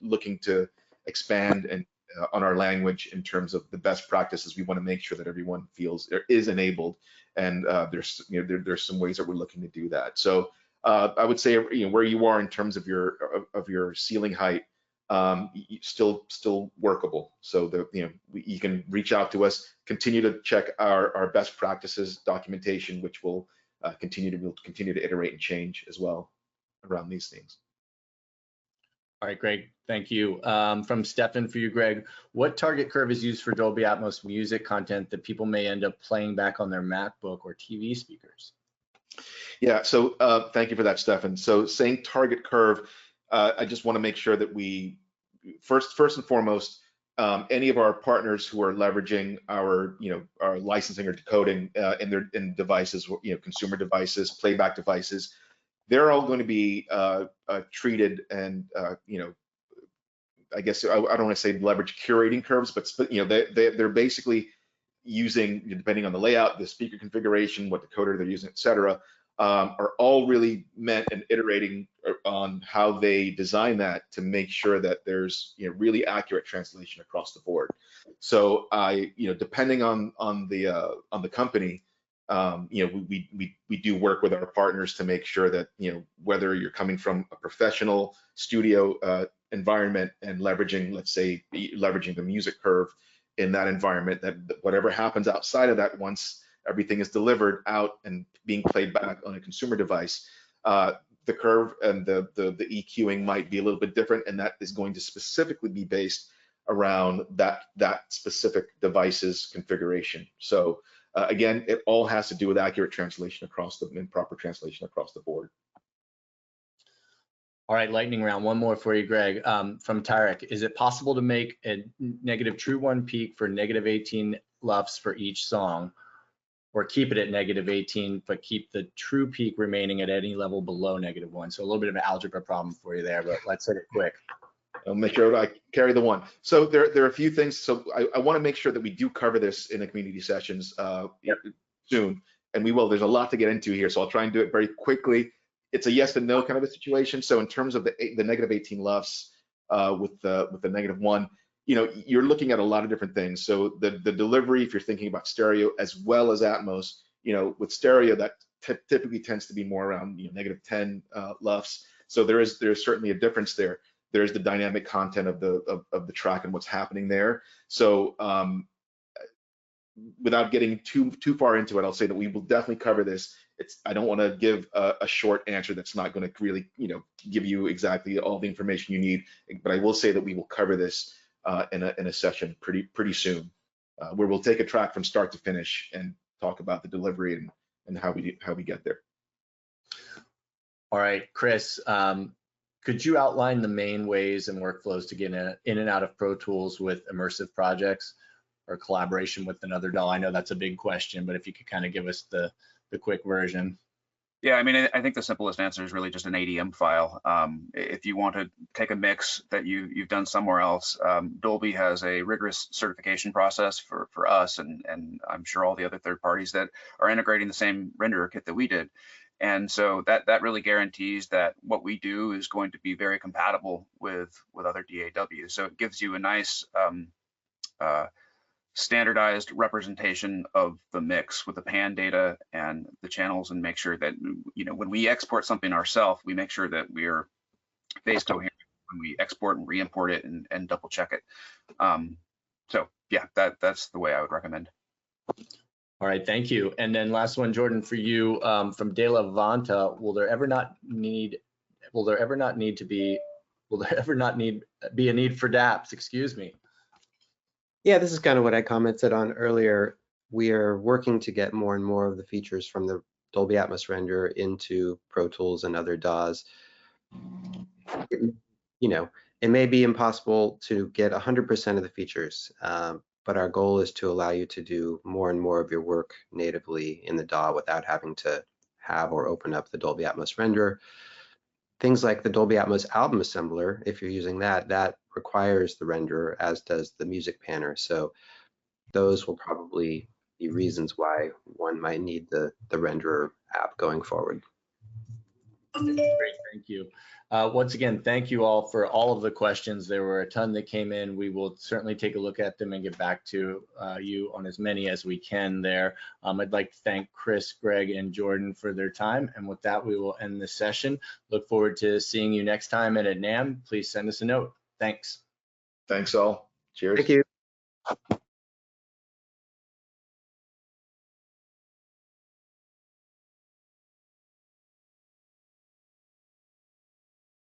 looking to expand and on our language in terms of the best practices. We want to make sure that everyone feels there is enabled, and there's some ways that we're looking to do that. So I would say where you are in terms of your ceiling height, still workable. So you can reach out to us, continue to check our best practices documentation, which will continue to iterate and change as well around these things. All right, Greg, thank you. From Stefan for you, Greg, what target curve is used for Dolby Atmos music content that people may end up playing back on their MacBook or TV speakers? Yeah, so thank you for that, Stefan. So saying target curve, I just want to make sure that we, first and foremost, any of our partners who are leveraging our licensing or decoding in devices, consumer devices, playback devices, they're all going to be treated and I guess I don't want to say leverage curating curves, but they're basically using, depending on the layout, the speaker configuration, what decoder they're using, etc., are all really meant and iterating on how they design that to make sure that there's really accurate translation across the board. So depending on the company, we do work with our partners to make sure that whether you're coming from a professional studio environment and leveraging, let's say, leveraging the music curve in that environment, that whatever happens outside of that, once everything is delivered out and being played back on a consumer device, the curve and the EQing might be a little bit different, and that is going to specifically be based around that specific device's configuration. So again, it all has to do with accurate translation and proper translation across the board. All right, lightning round. One more for you, Greg. From Tarek, is it possible to make a negative true one peak for negative 18 LUFS for each song, or keep it at negative 18, but keep the true peak remaining at any level below negative 1? So a little bit of an algebra problem for you there, but let's hit it quick. I'll make sure I carry the one. So there are a few things. So I want to make sure that we do cover this in the community sessions soon, and we will. There's a lot to get into here, so I'll try and do it very quickly. It's a yes and no kind of a situation. So in terms of the negative 18 LUFS, with the -1, you know, you're looking at a lot of different things. So the delivery, if you're thinking about stereo as well as Atmos, you know, with stereo that typically tends to be more around, you know, -10 LUFS. So there's certainly a difference there. There's the dynamic content of the track and what's happening there. So without getting too far into it, I'll say that we will definitely cover this. I don't want to give a short answer that's not going to really, you know, give you exactly all the information you need. But I will say that we will cover this in a session pretty soon, where we'll take a track from start to finish and talk about the delivery and how we get there. All right, Chris, could you outline the main ways and workflows to get in and out of Pro Tools with immersive projects or collaboration with another DAW? I know that's a big question, but if you could kind of give us the quick version. Yeah, I mean, I think the simplest answer is really just an ADM file. If you want to take a mix that you've done somewhere else, Dolby has a rigorous certification process for us, and I'm sure all the other third parties that are integrating the same renderer kit that we did. And so that really guarantees that what we do is going to be very compatible with other DAWs. So it gives you a nice standardized represenation of the mix with the pan data and the channels, and make sure that, you know, when we export something ourselves, we make sure that we're phase coherent when we export and re-import it and double check it. So yeah, that's the way I would recommend. All right, thank you. And then last one, Jordan, for you, from De La Vanta, will there ever not be a need for DAPs? Excuse me. Yeah, this is kind of what I commented on earlier. We are working to get more and more of the features from the Dolby Atmos renderer into Pro Tools and other DAWs. You know, it may be impossible to get 100% of the features, but our goal is to allow you to do more and more of your work natively in the DAW without having to have or open up the Dolby Atmos renderer. Things like the Dolby Atmos Album Assembler, if you're using that requires the renderer, as does the music panner. So those will probably be reasons why one might need the renderer app going forward. Great, thank you. Once again, thank you all for all of the questions. There were a ton that came in. We will certainly take a look at them and get back to you on as many as we can there. I'd like to thank Chris, Greg, and Jordan for their time. And with that, we will end the session. Look forward to seeing you next time at NAMM. Please send us a note. Thanks. Thanks all. Cheers. Thank you.